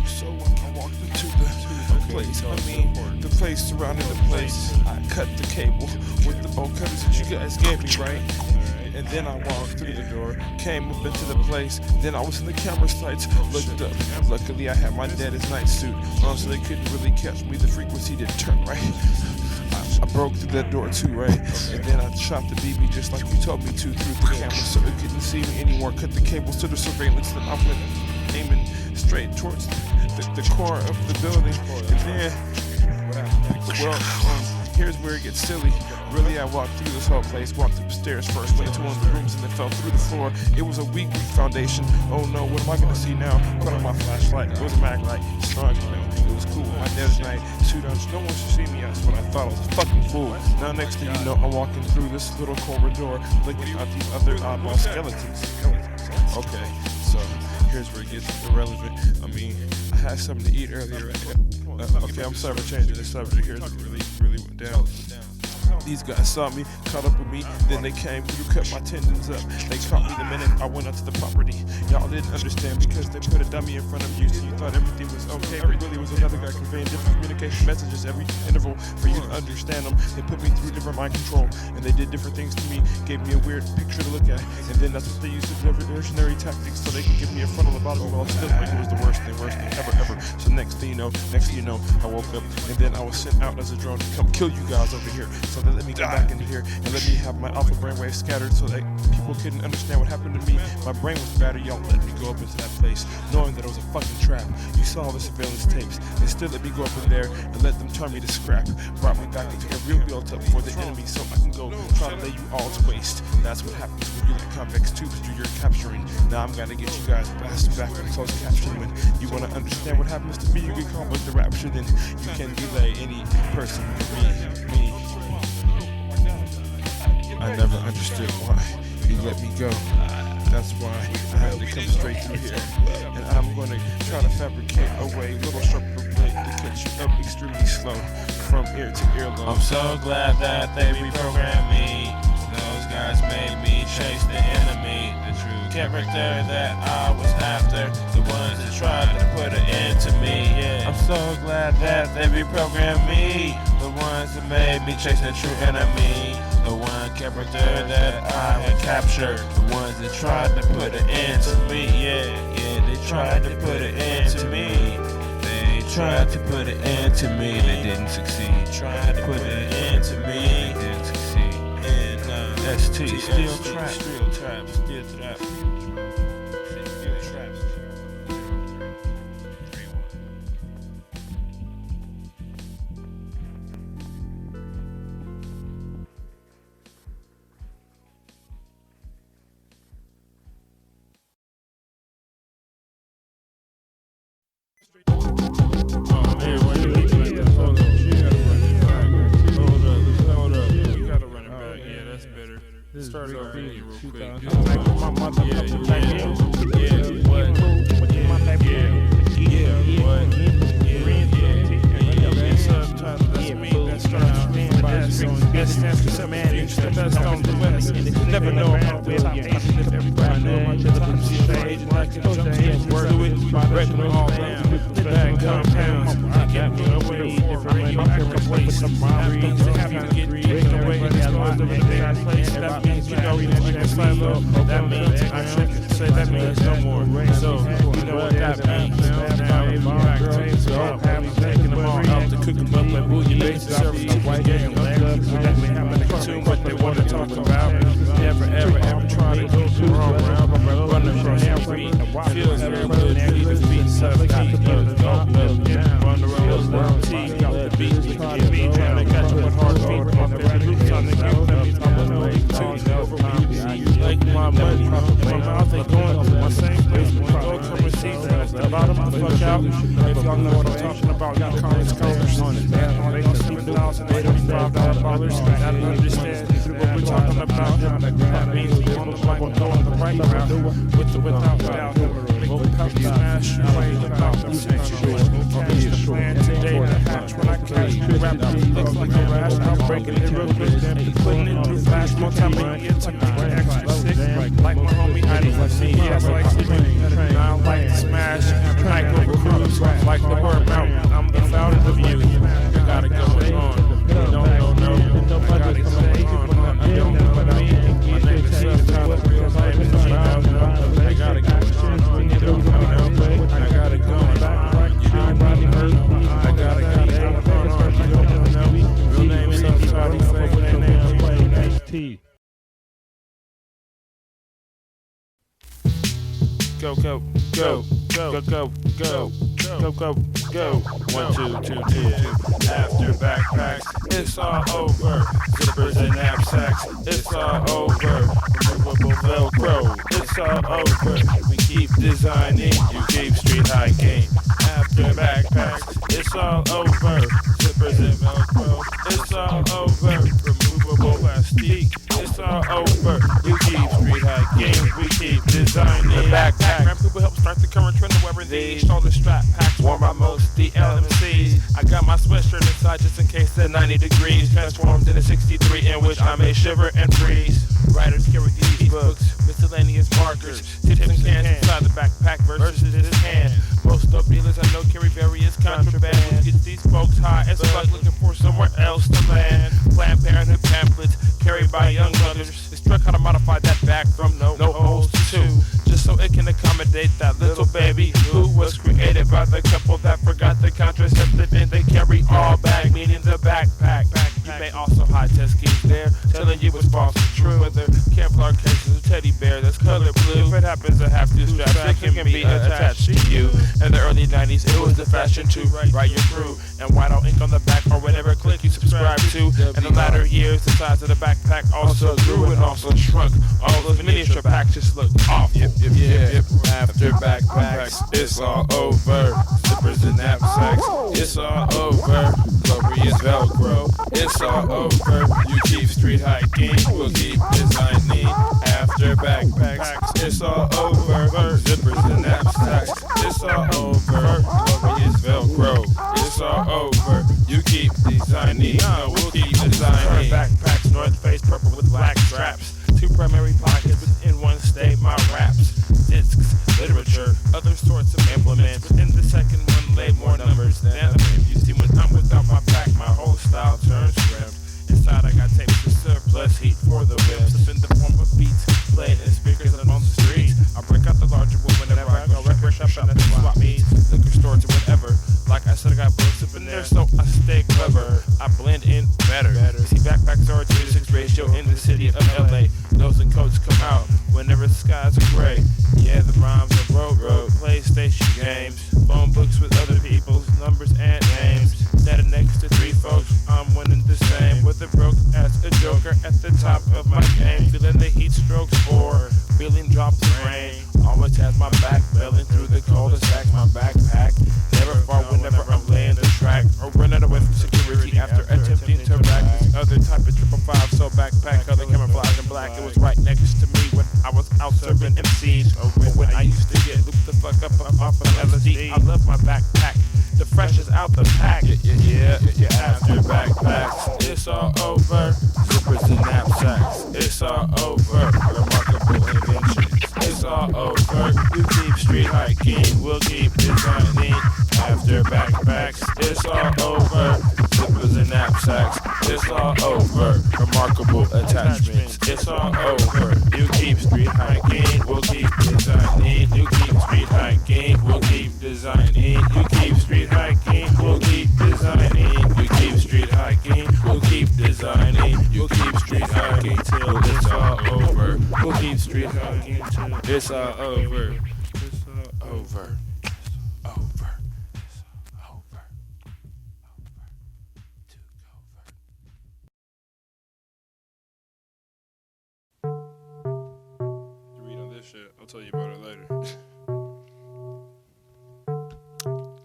So when I walked into the place, the place surrounding the place, I cut the cable with the bolt cutters that you guys gave me, right? And then I walked through the door, came up into the place, then I was in the camera sights, looked up. Luckily I had my daddy's night suit on, so they couldn't really catch me, the frequency didn't turn right. I broke through that door too, right? And then I shot the BB just like you told me to through the camera so it couldn't see me anymore. Cut the cables to the surveillance, then I went aiming straight towards the core of the building. And then, well, here's where it gets silly. Really, I walked through this whole place, walked upstairs first, went into one of the rooms, and then fell through the floor. It was a weak foundation. Oh no, what am I gonna see now? Put on my flashlight. It was a mag light, strong, you know. It was cool. My dad's night suit on. No one should see me. That's what I thought. I was a fucking fool. Now, next thing you know, I'm walking through this little corridor, looking at these other oddball skeletons. Okay, so here's where it gets irrelevant. I mean, I had something to eat earlier. Okay, I'm sorry for changing the subject. Here's what really went down. These guys saw me, caught up with me, then they came through, cut my tendons up. They caught me the minute I went onto the property. Y'all didn't understand because they put a dummy in front of you, so you thought everything was okay, but really was another guy conveying different communication messages every interval for you to understand them. They put me through different mind control, and they did different things to me, gave me a weird picture to look at, and then that's what they used to do, revolutionary tactics, so they could give me a frontal lobotomy while I was still like it was the worst thing ever. So next thing you know, I woke up, and then I was sent out as a drone to come kill you guys over here. So they let me go back into here and let me have my alpha brainwaves scattered so that people couldn't understand what happened to me. My brain was battered. Y'all let me go up into that place knowing that it was a fucking trap. You saw all the surveillance tapes. They still let me go up in there and let them turn me to scrap. Brought me back into a real built up for the enemy so I can go try to lay you all to waste. That's what happens when you let convex tubes do your capturing. Now I'm gonna get you guys blasted back with close capturing. When you wanna understand what happens to me, you get caught with the rapture, then you can delay any person with me. I never understood why you let me go. That's why I had to come straight through here. And I'm gonna try to fabricate a way, little sharper blade to cut you up extremely slow from ear to earlobe. I'm so glad that they reprogrammed me. Those guys made me chase the enemy, the true character that I was after, the ones that tried to put an end to me. Yeah, I'm so glad that they reprogrammed me. The ones that made me chase the true enemy, the one character that I had captured, the ones that tried to put an end to me. Yeah, they tried to put an end to me. They tried to put an end to me, they didn't succeed. Tried to put an end to me, they didn't succeed. And S.H.E.E.P, still traps, still traps, still traps. Started off real quick. Never know how to top agent if everybody knows the top secret agent like to jump to it, word to it, breaking them all down. Bad compounds, get me away for radioactive waste. Things that have to get taken away and disposed of in a bad place. That means you know it's like a silo. That means I shouldn't say that means no more. So you know what that means. Now we're back to taking them all out to cook them up like bouillabaisse. Serving the white gang up. That may happen to consume what they want to talk about. Never ever try to go too wrong round. Running across the street. Feels very good. Leave the beat sub key. Run the road. T. Got the beat. Give me trying to catch up with heartbeat. On the roots on the give them. Like my money. My mouth ain't going to my same place. Go come receive that. A lot of them fuck out. If y'all know what I'm talking about, y'all comments colors on it. They don't $7,885. I don't understand what we're talking about. That means we on the mic, going the right route. With the without, without. Make the pop smash. Play about the century. Catch the plan today to hatch when I catch the rap. Looks like a rash. I'm breaking it real quick. Putting it through flash. More time making it to me. Extra sick. Like my homie, I didn't see. Yes, like sleeping. Now I like to smash. Hike over cruise. Like the word mountain. I'm the founder of you. You gotta go on. No. I gotta go on. I don't know what I mean. My name is Subtitle. Real name is G. I gotta go on. I gotta go on. You don't really hurt. I gotta go on. You don't know. Real name is Subtitle. Fake name is S.H.E.E.P. Go. 1, 2, 2, 2, 2. After backpacks, it's all over. Zippers and knapsacks, it's all over. Removable Velcro, it's all over. We keep designing, you keep street high game. After backpacks, it's all over. Zippers and Velcro, it's all over. Removable plastic, it's all over. You keep street high game, we keep designing. The backpack, people help start the current trend of wearing these. All the strap packs worn by most DLMCs. I got my sweatshirt inside just in case the 90 degrees. Transformed in a 63 in which I may shiver and freeze. Writers carry these books, miscellaneous markers, tips and cans inside the backpack versus this hand. Most dope dealers I know carry various contraband. Get these folks high as fuck looking for somewhere else to land. Planned Parenthood pamphlets carried by young mothers. Instruct how to modify that back from no holes to two, just so it can accommodate that little baby who was created by the couple that forgot the contraceptive and they carry all bag, meaning the backpack. You may also hide test keys there, telling you what's false and true. Whether Kevlar cases, a teddy bear that's color blue. If it happens to have two straps, it can be attached to you. In the early 90s, it was the fashion to write your crew and white out ink on the back or whatever click you subscribe to. In the latter years, the size of the backpack also grew and also shrunk. All those miniature packs just look awful. Yep. After backpacks, it's all over. Zippers and knapsacks, it's all over. Glorious Velcro, it's all over. You keep street hiking, we'll keep designing. After backpacks, it's all over. Zippers and knapsacks, it's all over. Glorious Velcro, it's all over. You keep designing, we'll keep designing. Backpacks, North Face purple with black straps. 2 primary pockets within one stay my raps. Discs, literature, other sorts of implements. Within the second one lay more numbers than a pimp. You see when I'm without my pack, my whole style turns trimmed. Inside I got tapes to surplus heat for the whips. Up in the form of beats, played in speakers and on the streets. I break out the larger one whenever I go record shop said I got books up in there, so I stay clever. I blend in better. See, backpacks are a 2-to-6 ratio in the city of LA. Those and coats come out whenever the skies are gray. Yeah, the rhymes are road, PlayStation games, phone books with other people's numbers and names. Standing next to 3 folks, I'm winning the same. With a broke ass a joker at the top of my game. Feeling the heat strokes or feeling drops of rain. Always has my back, belling through the cul-de-sac. My backpack never far whenever I'm laying the track or running away from security after attempting to rack this other type of 555. So backpack, color camouflage in black. It was right next to me when I was out serving MCs, or when I used to get looped the fuck up off of LSD. I love my backpack, the freshest out the pack. Yeah. After backpacks, it's all over. Zippers and knapsacks, it's all over. Remarkable inventions, it's all over. You keep street hiking, we'll keep designing. After backpacks, it's all over. Zippers and knapsacks, it's all over. Remarkable attachments, it's all over. You keep street hiking, we'll keep designing. You keep street hiking, we'll keep designing. You keep street hiking, we'll keep designing. You keep street hiking, we'll keep designing. You keep street hiking till it's all over. We'll keep street hiking till it's all over. It's all over. I'll tell you about it later.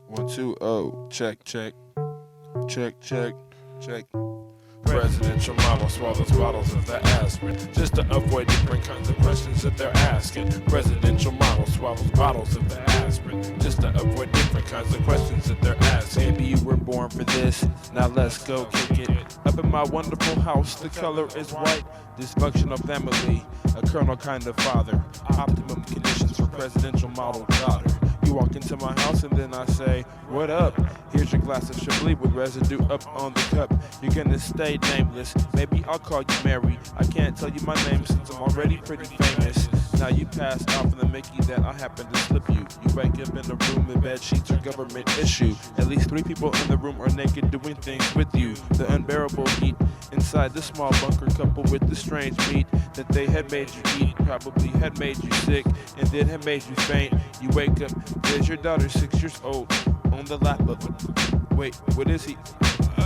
1, 2, oh, check. Presidential model swallows bottles of the aspirin just to avoid different kinds of questions that they're asking. Presidential model swallows bottles of the aspirin just to avoid different kinds of questions that they're asking. Maybe you were born for this, now let's go kick it. Up in my wonderful house, the color is white. Dysfunctional family, a colonel kind of father. Optimum conditions for presidential model daughter. You walk into my house and then I say, what up? Here's your glass of Chablis with residue up on the cup. You're gonna stay nameless, maybe I'll call you Mary. I can't tell you my name since I'm already pretty famous. Now you pass off in the Mickey that I happen to slip you. You wake up in a room and bed sheets are government issue. At least 3 people in the room are naked doing things with you. The unbearable heat inside the small bunker, coupled with the strange meat that they had made you eat, probably had made you sick and then had made you faint. You wake up, there's your daughter 6 years old on the lap of it. Wait, what is he?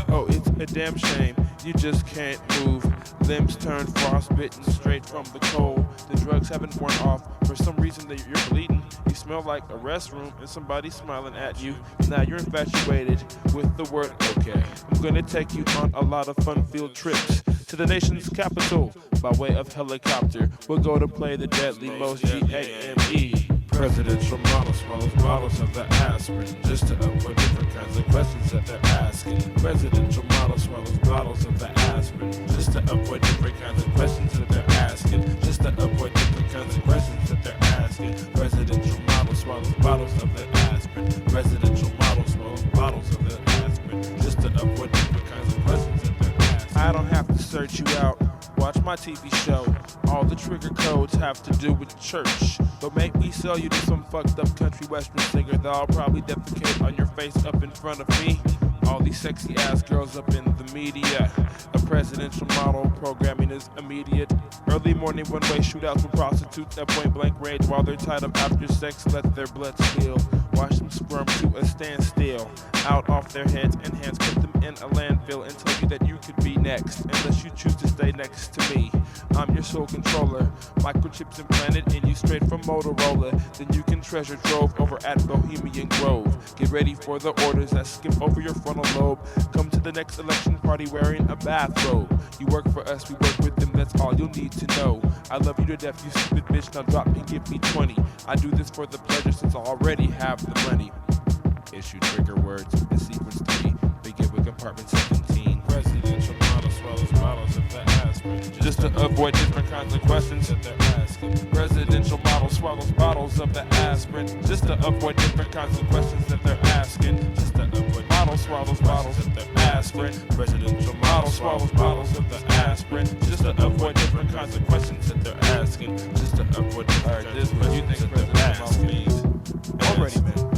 Oh, it's a damn shame. You just can't move. Limbs turn frostbitten straight from the cold. The drugs haven't worn off. For some reason that you're bleeding. You smell like a restroom and somebody's smiling at you. Now you're infatuated with the word okay. I'm gonna take you on a lot of fun-filled trips to the nation's capital by way of helicopter. We'll go to play the deadly most G-A-M-E. Presidential model swallows bottles of the aspirin just to avoid different kinds of questions that they're asking. Presidential model swallows bottles of the aspirin just to avoid different kinds of questions that they're asking. Just to avoid different kinds of questions that they're asking. Presidential model swallows bottles of the aspirin. Presidential model swallows bottles of the aspirin just to avoid different kinds of questions that they're asking. I don't have to search you out. Watch my TV show. All the trigger codes have to do with church. Don't make me sell you to some fucked up country western singer that'll probably defecate on your face up in front of me. All these sexy ass girls up in the media. A presidential model programming is immediate. Early morning one-way shootouts with prostitutes at point blank range while they're tied up after sex. Let their blood spill. Watch them squirm to a standstill. Out off their heads and hands, put them in a landfill and tell you that you could be next unless you choose to stay next to me. I'm your sole controller. Microchips implanted in you straight from Motorola. Then you can treasure trove over at Bohemian Grove. Get ready for the orders that skip over your frontal lobe. Come to the next election party wearing a bathrobe. You work for us, we work with them, that's all you'll need to know. I love you to death, you stupid bitch, now drop and give me 20. I do this for the pleasure since I already have the money. Issue trigger words in sequence 3. Begin with compartment 17. Presidential model swallows bottles of the aspirin just to avoid different kinds of questions that they're asking. Presidential model swallows bottles of the aspirin just to avoid different kinds of questions that they're asking. Just to avoid model swallows bottles of the aspirin. Presidential model swallows bottles of the aspirin just to avoid different kinds of questions that they're asking. Just to avoid different kinds of questions that they're asking. Already, man.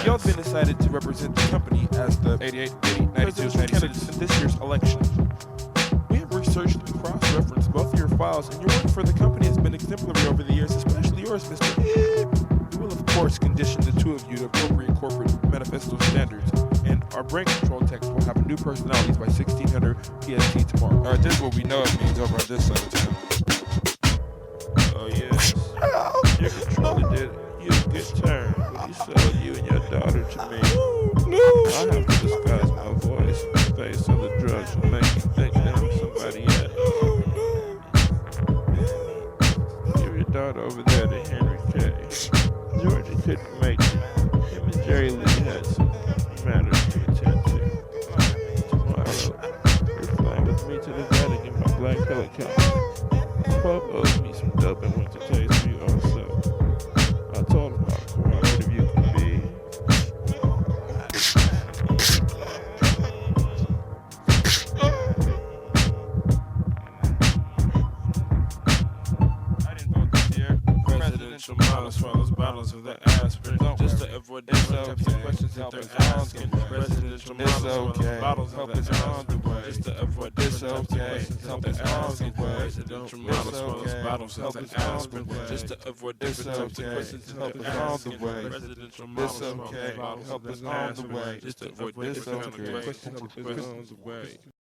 Y'all been decided to represent the company as the 88, 80, 92 candidates in this year's election. We have researched and cross-referenced both of your files, and your work for the company has been exemplary over the years, especially yours, Mr. We will, of course, condition the two of you to appropriate corporate manifesto standards, and our brain control text will have new personalities by 1600 PST tomorrow. Alright, this is what we know it means over on this side of town. Oh, yes. Your controller did you a good turn when you sold you and your daughter to me. I have to disguise my voice and face on the drugs and make you think that I'm somebody else. Give your daughter over there to Henry K. Georgia couldn't make it. Him and Jerry Lee had some matters to attend to. Tomorrow, you're flying with me to the Vatican in my black helicopter. Pope owes me some dope and went to taste for you also. I told him how cooperative you can be. I didn't vote this year. Presidential model swallows bottles of the aspirin just to avoid different types of questions that they're asking. Presidential model swallows bottles of the aspirin just to avoid different types of questions that they're asking. Presidential model swallows bottles of the aspirin just to avoid different types of questions that they're asking. Presidential model swallows bottles of the aspirin just to avoid different types of questions that they're asking.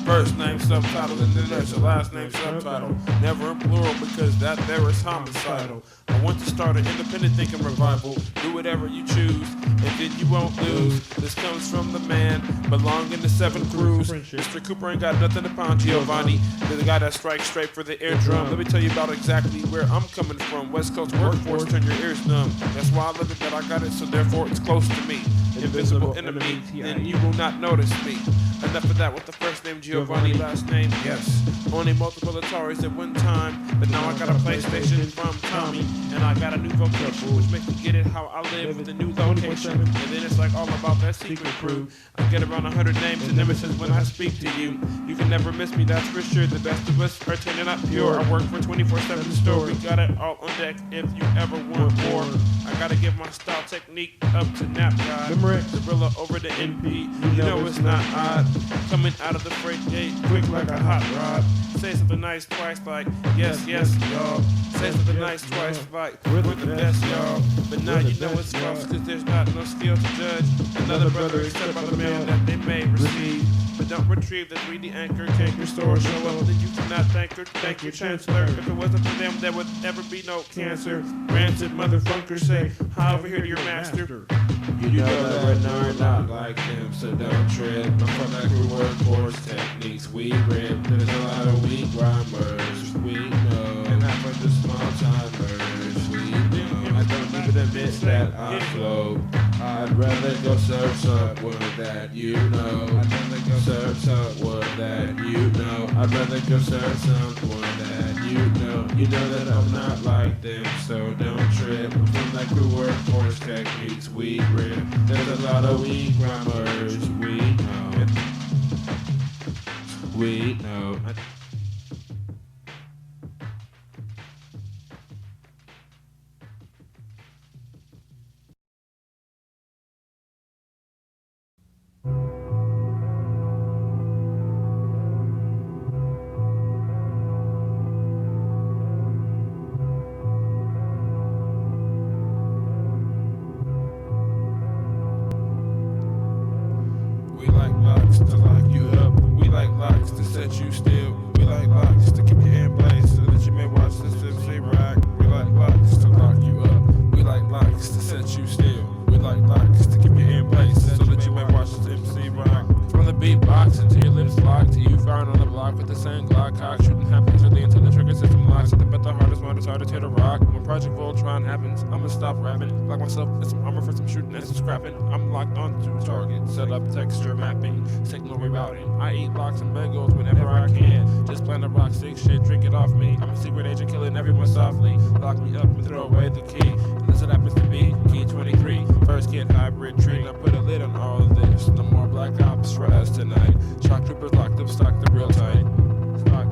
First name subtitle and then there's your last name subtitle. Never in plural because that there is homicidal. I want to start an independent thinking revival. Do whatever you choose and then you won't lose. This comes from the man belonging to 7 crews. Mr. Cooper ain't got nothing to pound Giovanni. They're the guy that strikes straight for the eardrum. Let me tell you about exactly where I'm coming from. West Coast workforce, turn your ears numb. That's why I live it, that I got it, so therefore it's close to me. Invisible enemy, then you will not notice me. Enough of that with the first name Giovanni, last name, yes. Only multiple Ataris at one time, but now I got a PlayStation from Tommy, and I got a new vocation, which makes me get it how I live with a new location. And then it's like all about that secret crew. I get around 100 names and nemesis when I speak to you. You can never miss me, that's for sure. The best of us are turning up pure. I work for 24/7 store. We got it all on deck if you ever want more. I gotta give my style technique up to Nap God. Gorilla over the NP. You know it's not odd. Coming out of the freight gate, quick like a hot rod. Say something nice twice like, yes, yes, y'all. Say something nice twice like, we're the best, y'all. But now you know it's false, cause there's not no skill to judge another brother except by the mail that they may receive. But don't retrieve the 3D anchor, can't restore, show up, then you cannot thank your chancellor. If it wasn't for them, there would never be no cancer. Rancid motherfuckers say, hi over here to your master. You know that we're not like them, so don't trip. I'm from that crew workforce techniques we rip. There's a lot of weak rhymers, we know. And half of the small timers, we know. I don't even admit that I flow. I'd rather go serve someone that you know. I'd rather go serve someone that you know. I'd rather go serve someone that you know. You know that I'm not like them, so don't trip. I'm from that crew workforce techniques we rip. There's a lot of weak rhymers, we know. We know. To lock you up, we like locks to set you still. We like locks to keep you in place so that you may watch this MC rock. We like locks to lock you up. We like locks to set you still. We like locks to keep you in place so that you may watch this MC rock. From the beat box until your lips lock. Till you firing on the block with the same Glock. Cock shooting happens really until the trigger system locks. But the hardest one is harder to the rock. When Project Voltron happens, I'ma stop rapping. Lock myself in some armor for some shooting and some scrapping. I'm locked onto target. Set up texture mapping. Signal rerouting. I eat locks and bagels whenever I can. Just plan to rock sick shit, drink it off me. I'm a secret agent killing everyone softly. Lock me up and throw away the key. Unless it happens to be key 23. First kid hybrid treat. I put a lid on all of this. No more black ops for us tonight. Shock troopers locked up, stock the real tight.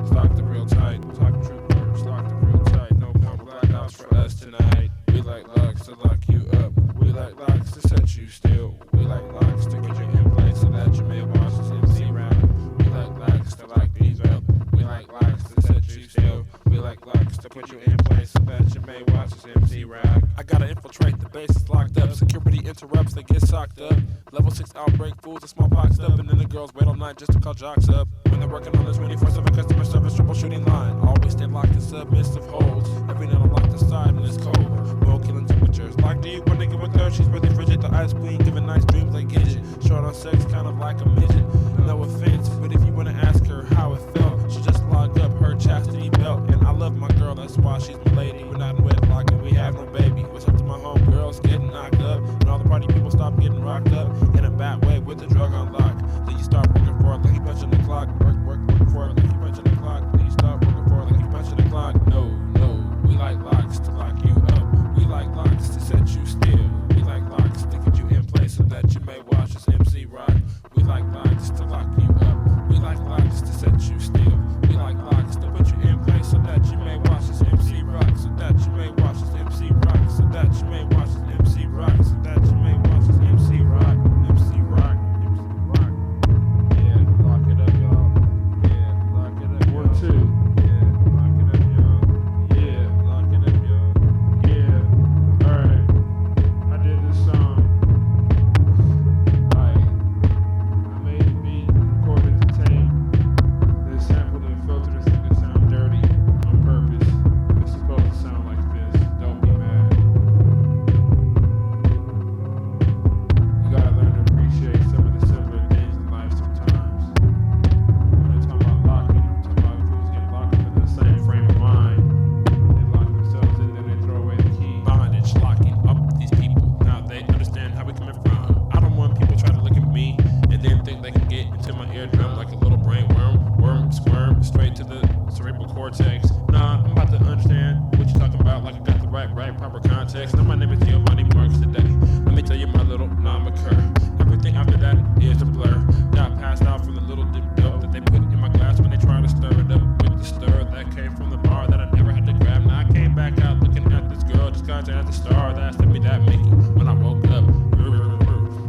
Stock the real tight. Shock troopers locked up real tight. No more black ops for us tonight. We like locks to lock you up. We like locks to set you still. We like locks to get you in place so that you may watch this MC rap. We like locks to lock these up. We like locks to set you still. We like locks to put you in place so that you may watch this MC rap. I gotta infiltrate the base, it's locked up. Security interrupts, they get socked up. Level 6 outbreak, fools and smallpox up. And then the girls wait all night just to call jocks up. When they're working on this 24/7 customer service troubleshooting line. Always stay locked in submissive holes. Every night I'm locked aside and it's cold. Low killing temperatures. Locked deep when they get with her, she's really frigid. The ice queen giving nice dreams like Gidget. Short on sex, kind of like a midget. No offense, but if you wanna ask her how it felt, she just locked up her chastity belt. And I love my girl, that's why she's my lady. We're not in wedlock and we have no baby. What's up to my homegirls getting knocked up? And all the party people stop getting rocked up. In a bad way with the drug on lock. Then you start working for it like you punching the clock. Work for it like you punching the clock. Then you start working for it like you punching the clock. No, we like locks to lock you up. We like locks to set you still. We like locks to get you in place so that you may watch this MC rock. We like locks to lock you up. We like locks to set you still. We like locks to put you in place so that you may watch this MC rock. So that you may watch this MC rock. So that you may watch this MC rock. So that you may watch this MC rock. MC rock. MC rock. Yeah, lock it up, y'all. Yeah, lock it up. 1, 2. Yeah, lock it up, y'all. Yeah, lock it up, y'all. Yeah. Alright. I did this song. I made a beat, recorded the tape, then sampled and filtered it so it could sound dirty on purpose. It's supposed to sound like this. Don't be mad. You gotta learn to appreciate some of the simpler things in life sometimes. When they're talking about locking, I'm talking about fools getting locked up in the same frame of mind. They lock themselves in, then they throw away the key. Bondage locking up these people. Now they understand how we coming from. I don't want people trying to look at me and then think they can get into my eardrum like a little brain worm, squirm straight to the cerebral cortex. Nah, I'm about to understand what you're talking about like I got the right proper context. Now my name is Giovanni Marks today. Let me tell you my little non-occur. Everything after that is a blur. Got passed out from the little dip dope that they put in my glass when they tried to stir it up with the stir that came from the bar that I never had to grab. Now I came back out looking at this girl disguised as the star that sent me that Mickey when I woke up.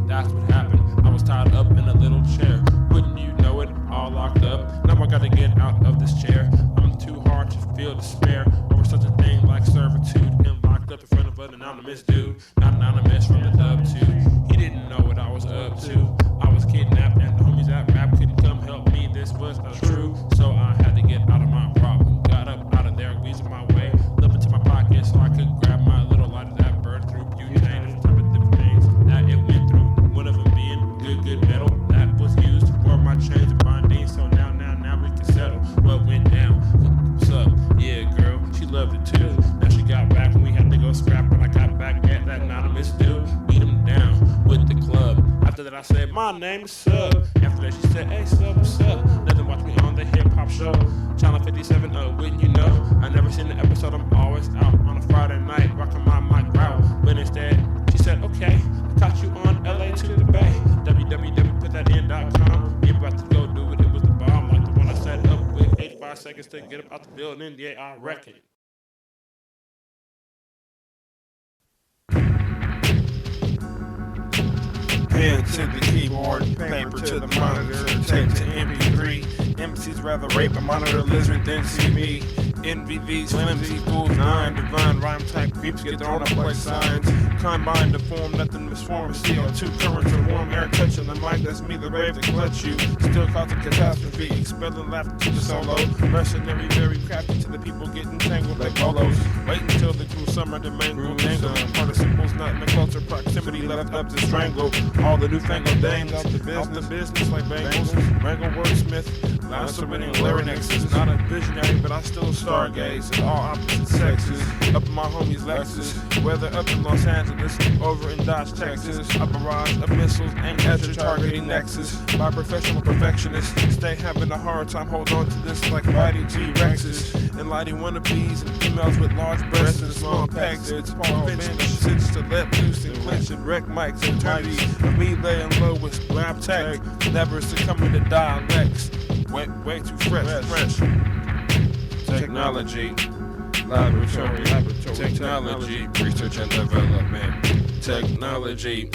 That's what happened. I was tied up in a little chair. Wouldn't you know it? All locked up. Now I gotta get out of this chair. I'm too hard to feel despair over such a thing like servitude. And locked up in front of an anonymous dude. Not anonymous from the dub too. He didn't know what I was up to. I was kidnapped and the homies at rap couldn't come help me. This was not true. So I had to get out of my problem. Got up out of there, weasing my way. Looked into my pocket so I could grab my little lighter that burned through butane and type of different things that it went through. One of them being good metal that was used for my chains and binding. So now we can settle what went down. What's up? Yeah, girl, she loved it too. Now she got back when we had to go scrap. When I got back at that anonymous dude, beat him down with the club. After that I said, my name is Sub. After that she said, hey Sub, what's up? Nothing, watch me on the hip hop show. Channel 57, wouldn't you know? I never seen the episode, I'm always out on a Friday night, rocking my mic route. But instead, she said, okay, I caught you on LA to the Bay. www.putthatin.com. You about to go do it, it was the bomb. Like the one I set up with 85 seconds to get up out the building, yeah, I reckon. Pen to the keyboard, paper to the monitor, tape to MP3. MCs rather rape a monitor lizard than see me. Envy these flimsy fools, 9 divine rhyme type creeps get thrown up like signs. combined to form nothing misformed. CO2 currents of warm air touching the mic. That's me, the rave that clutch you. Still causing catastrophe, expelling laughter to the solo. Mercenary, very crafty to the people getting tangled like bolos. Wait until the cool summer to mangle, dangling participles not in the closer proximity, left up to strangle. All the newfangled dames off the business like bangles. Wrangle wordsmith, loud submitting larynxes. Not a visionary, but I still stargaze at all opposite sexes. Up in my homies Lexus, whether up in Los Angeles, over in Dodge, Texas. A barrage of missiles aimed at your targeting nexus. By professional perfectionists, stay having a hard time hold on to this like fighting T-Rexes. And lighting wannabes and females with large breasts and small pecs. It's Paul Finch that sits to let loose and clinch and wreck mics and turnies. And me laying low with lab tech, never succumbing to dialects. Way too fresh. Technology, laboratory, technology, research and development. Technology,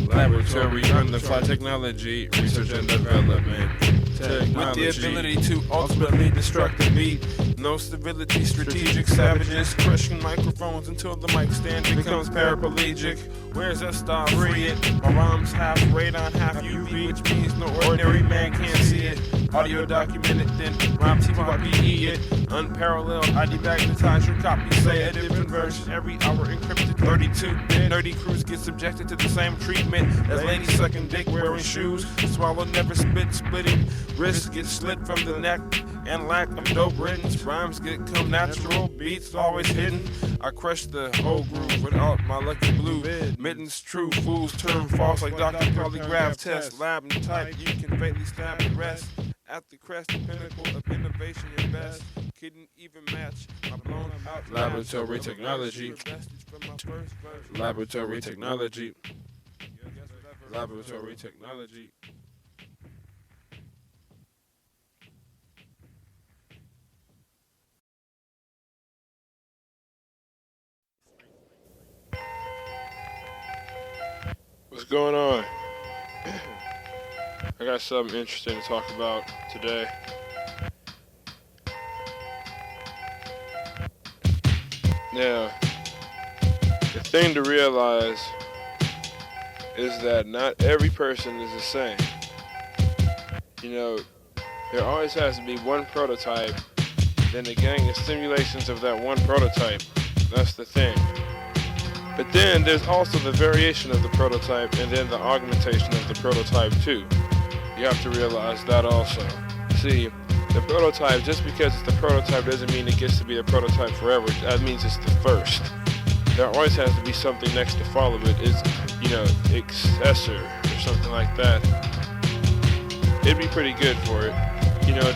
laboratory, run the fly. Technology, research and development. Technology. With the ability to ultimately destruct the beat. No stability, strategic savages, crushing microphones until the mic stand becomes paraplegic. Where's that style? Free it. My rhymes half radon, half UV, which means no ordinary man can't see it. Audio documented, then rhyme TYPE it. Unparalleled, I demagnetize your copy, say a different version every hour, encrypted 32. Nerdy crews get subjected to the same treatment as ladies sucking dick wearing shoes. Swallow never spit, splitting wrists get slit from the neck. And lack of dope riddance, rhymes get come natural, beats always hidden. I crush the whole groove without my lucky blue mittens. True fools turn false like Dr. Polygraph test. Lab and type, you can faintly stab the rest. At the crest, the pinnacle of innovation and best. Couldn't even match my blown out laboratory technology. Laboratory technology. Laboratory technology. What's going on? I got something interesting to talk about today. Now, the thing to realize is that not every person is the same. You know, there always has to be one prototype, then a gang of simulations of that one prototype. That's the thing. But then there's also the variation of the prototype and then the augmentation of the prototype too. You have to realize that also. See, the prototype, just because it's the prototype doesn't mean it gets to be the prototype forever. That means it's the first. There always has to be something next to follow it. It's, accessor or something like that. It'd be pretty good for it,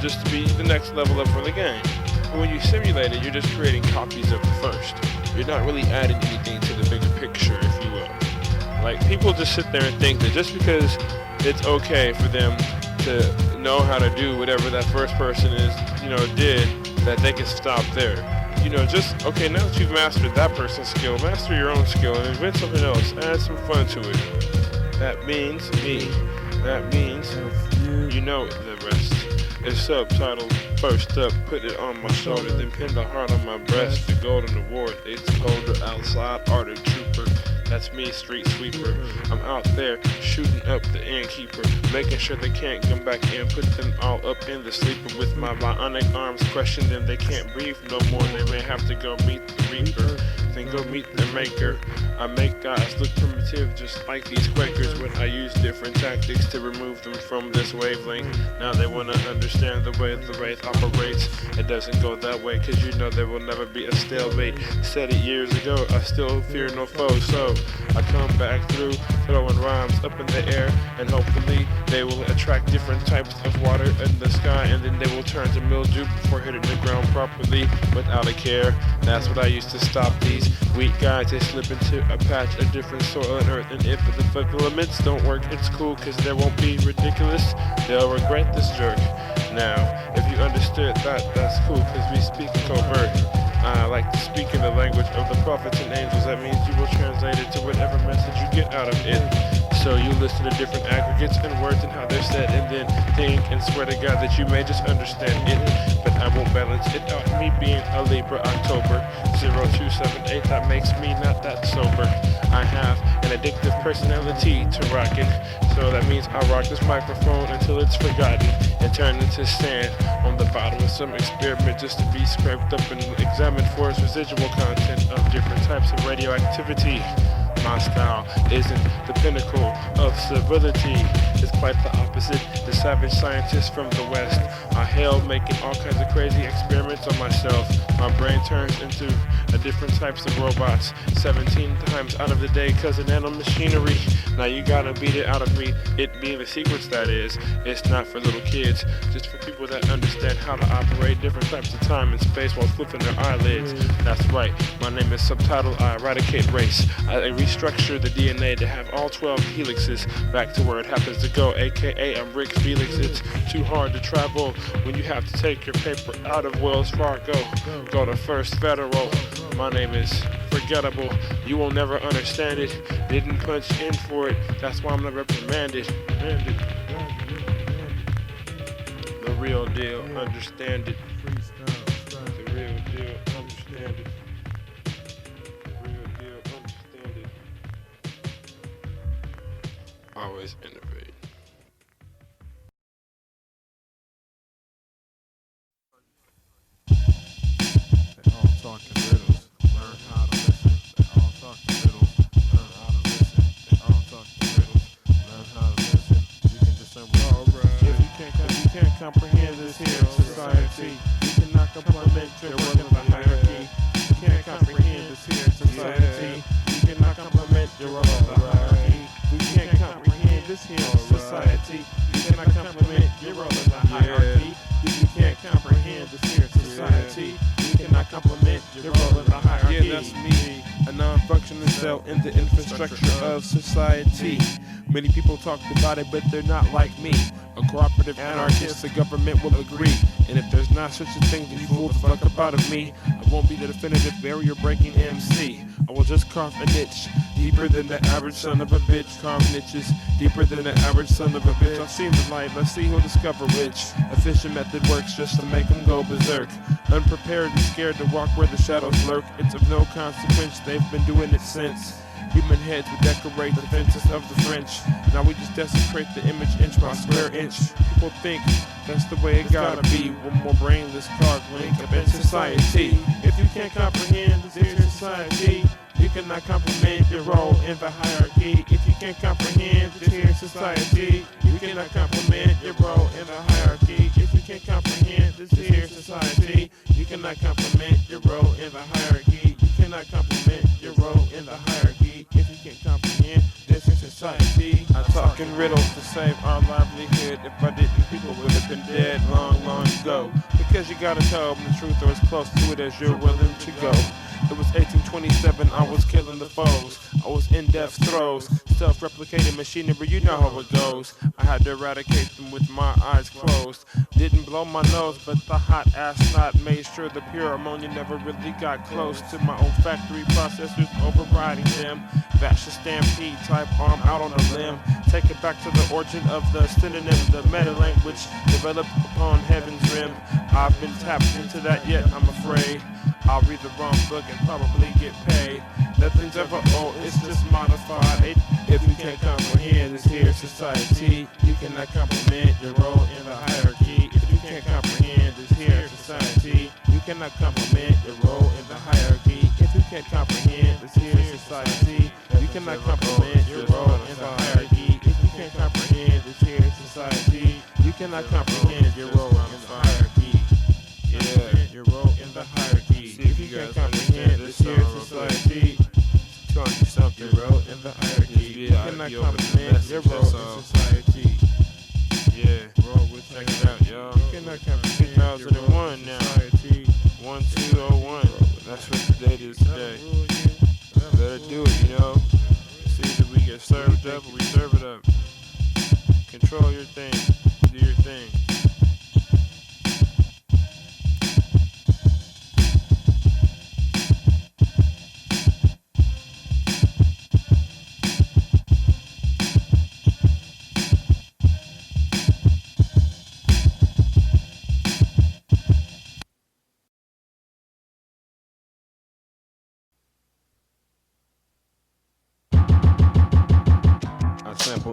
just to be the next level up for the game. But when you simulate it, you're just creating copies of the first. You're not really adding anything to the bigger picture, if you will. Like, people just sit there and think that just because it's okay for them to know how to do whatever that first person did, that they can stop there. Now that you've mastered that person's skill, master your own skill and invent something else. Add some fun to it. That means me. That means the rest. It's Subtitle. First up, put it on my shoulder, then pin the heart on my breast. The golden award, it's colder outside, Arctic trooper. That's me, street sweeper. I'm out there shooting up the innkeeper, making sure they can't come back in. Put them all up in the sleeper with my bionic arms, crushing them. They can't breathe no more. They may have to go meet the reaper, then go meet the maker. I make guys look primitive, just like these Quakers. When I use different tactics to remove them from this wavelength. Now they wanna understand the way the wraith operates. It doesn't go that way, cause there will never be a stalemate. Said it years ago, I still fear no foe. So I come back through, throwing rhymes up in the air, and hopefully they will attract different types of water in the sky, and then they will turn to mildew before hitting the ground properly without a care. That's what I used to stop these weak guys. They slip into a patch of different soil and earth, and if the filaments don't work, it's cool, cause there won't be ridiculous. They'll regret this jerk. Now, if you understood that, that's cool, cause we speak covert. I like to speak in the language of the prophets and angels. That means you will translate it to whatever message you get out of it. So you listen to different aggregates and words and how they're said, and then think and swear to God that you may just understand it, but I won't balance it out. Me being a Libra, October 0278, that makes me not that sober. I have an addictive personality to rockin', so that means I rock this microphone until it's forgotten and turned into sand on the bottom of some experiment just to be scraped up and examined for its residual content of different types of radioactivity. My style isn't the pinnacle of civility. It's quite the opposite. The savage scientist from the West. I hail making all kinds of crazy experiments on myself. My brain turns into different types of robots 17 times out of the day cause of nanomachinery. Now you gotta beat it out of me. It being the secrets, that is. It's not for little kids, just for people that understand how to operate different types of time and space while flipping their eyelids. That's right, my name is Subtitle. I eradicate race. I restructure the DNA to have all 12 helixes back to where it happens to go, aka I'm Rick Felix. It's too hard to travel when you have to take your paper out of Wells Fargo. Go to First Federal. My name is forgettable. You will never understand it. Didn't punch in for it. That's why I'm not reprimanded. The real deal, understand it. The real deal, understand it. Real deal, understand it. Always innovate. They all talking riddles. Learn how to listen. They all talking riddles. Learn how to listen. They all talking riddles. Learn how to listen. You can discern what If you can't comprehend this here society, you cannot complement your work in the hierarchy. You can't comprehend this here society, you cannot complement your role in the hierarchy. You can't comprehend this here society, you cannot complement your role in the hierarchy. If you can't comprehend this here society, you cannot complement your role in the hierarchy. Yeah, that's me, a non-functioning cell in the infrastructure of society. Many people talked about it, but they're not like me. A cooperative anarchist, the government will agree. And if there's not such a thing, then you fool the fuck up out of me. I won't be the definitive barrier-breaking MC. I will just carve a niche deeper than the average son of a bitch. Carve niches deeper than the average son of a bitch. I've seen the light, let's see who'll discover which efficient method works just to make them go berserk. Unprepared and scared to walk where the shadows lurk. It's of no consequence, they've been doing it since. Human heads would decorate the fences of the French. Now we just desecrate the image inch by square inch. People think that's the way it gotta be. One more brainless card link up in society. If you can't comprehend this here society, you cannot comprehend your role in the hierarchy. If you can't comprehend this here society, you cannot comprehend your role in the hierarchy. If you can't comprehend this here society, you cannot comprehend your role in the hierarchy. You cannot comprehend your role in the hierarchy. If you can't comprehend this in society, I talk in riddles to save our livelihood. If I didn't, people would have been dead long, long ago. Because you gotta tell them the truth or as close to it as you're willing to go. It was 1827, I was killing the foes. I was in death's throes, self-replicating machinery, you know how it goes. I had to eradicate them with my eyes closed. Didn't blow my nose, but the hot ass snot made sure the pure ammonia never really got close to my olfactory processors, overriding them. That's a stampede type arm out on a limb. Take it back to the origin of the synonym, the meta language developed upon heaven's rim. I've been tapped into that yet, I'm afraid I'll read the wrong book and probably get paid. Nothing's ever old, it's just modified. If you can't comprehend this here society, you cannot comprehend your role in the hierarchy. If you can't comprehend this here society, you cannot comprehend your role in the hierarchy. If you can't comprehend this here society, you cannot comprehend your role in the hierarchy. If you can't comprehend this here society, you cannot comprehend your role in the hierarchy. Yeah, your role in the hierarchy. If you can't comprehend this here society, telling you something, your role in the hierarchy. You cannot comprehend your role in society. Yeah, check it out, y'all. You cannot comprehend 2001 now. 1201. That's what the date is today. Better do it, you know. It's either we get served up or we serve it up. Control your thing. Do your thing.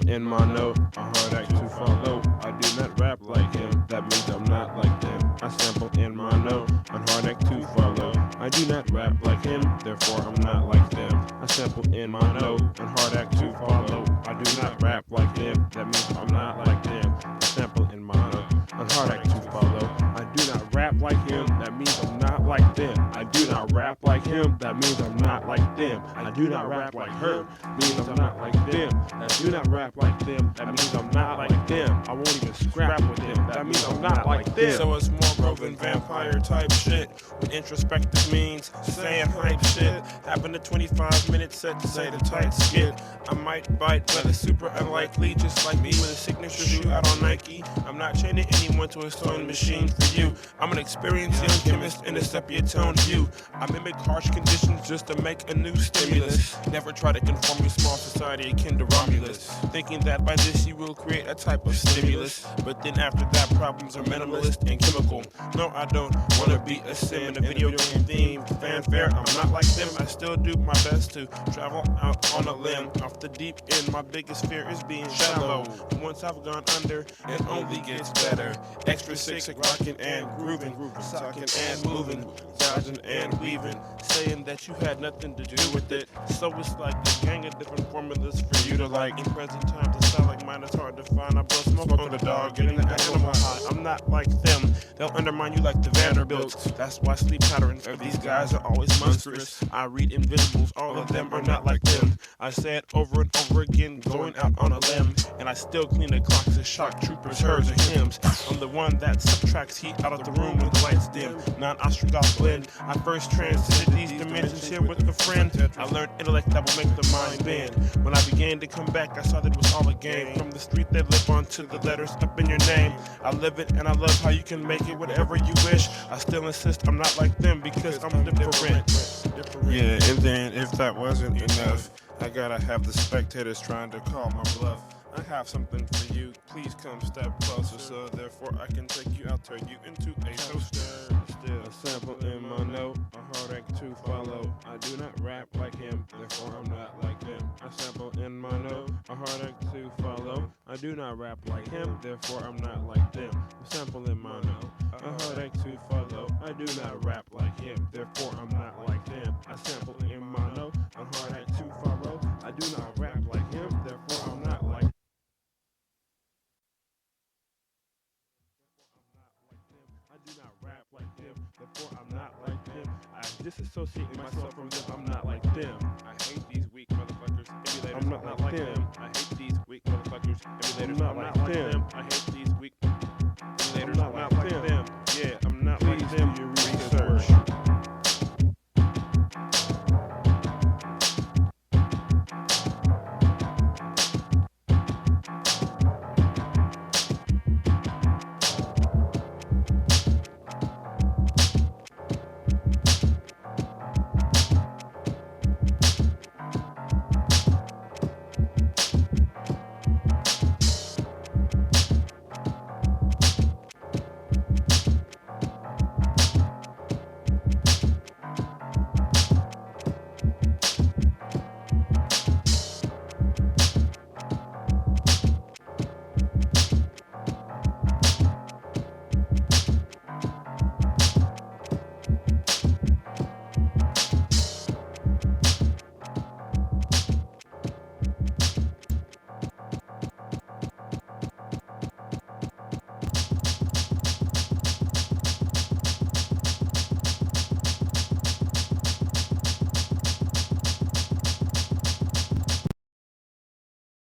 sample in my note, a hard act to follow. I do not rap like him, that means I'm not like them. I sample in my note, a hard act to follow. I do not rap like him, therefore I'm not like them. I sample in my note, a hard act to follow. I do not rap like them, that means I'm not like them. I sample in my note, a hard act to follow. I do not rap like him, that means I'm not like them. I do not rap like him, that means I'm not like them. I do not rap like her, means I'm not like them. I do not rap like them, that means I'm not like them. I won't even scrap with them, that means I'm not like them. So it's more roving vampire type shit. What introspective means, saying hype shit. Having a 25 minute set to say the tight skit. I might bite, but it's super unlikely. Just like me with a signature shoe out on Nike. I'm not chaining anyone to a stone machine for you. I'm an experienced young chemist in a sepia tone view. I mimic harsh conditions just to make a new stimulus. Never try to conform your small society akin to Romulus, thinking that by this you will create a type of stimulus. But then after that, problems are minimalist and chemical. No, I don't wanna be a sim in a video game theme fanfare. I'm not like them. I still do my best to travel out on a limb. Off the deep end, my biggest fear is being shallow. But once I've gone under, it only gets better. Extra sick, rocking and grooving, socking and moving, dodging and weaving, saying that you had nothing to do with it. So it's like a gang of different formulas for you to like. In present times, it sound like mine is hard to find. I blow smoke on the dog, getting the animal high. I'm not like them. They'll undermine you like the Vanderbilts. That's why sleep patterns of these guys are always monstrous. I read invisibles, all of them are not like them. I say it over and over again, going out on a limb. And I still clean the clocks as shock troopers, hers or hymns. I'm the one that subtracts heat out of the room when the lights dim. Non-Ostrogoth blend. I first transcended these dimensions here with a friend. I learned intellect that will make the mind bend. When I began to come back, I saw that it was all a game. From the street they live on to the letters up in your name. I live it and I love how you can make it whatever you wish. I still insist I'm not like them because I'm different. Yeah, and then if that wasn't enough, I gotta have the spectators trying to call my bluff. I have something for you, please come step closer, so therefore I can take you out, turn you into a toaster. Still a sample in my note, a hard act to follow. I do not rap like him, therefore I'm not like them. I sample in my note, a hard act to follow. I do not rap like him, therefore I'm not like them. A sample in my note, a hard act to follow. I do not rap like him, therefore I'm not like them. I sample in my note, a hard act to follow. I do not rap like him, therefore I'm not like I do not rap like them, therefore I'm not like them. I disassociate myself from them, I'm not like them. I hate these weak motherfuckers, emulators, I'm not like them. I hate these weak motherfuckers, emulators, I'm not like them. I hate these weak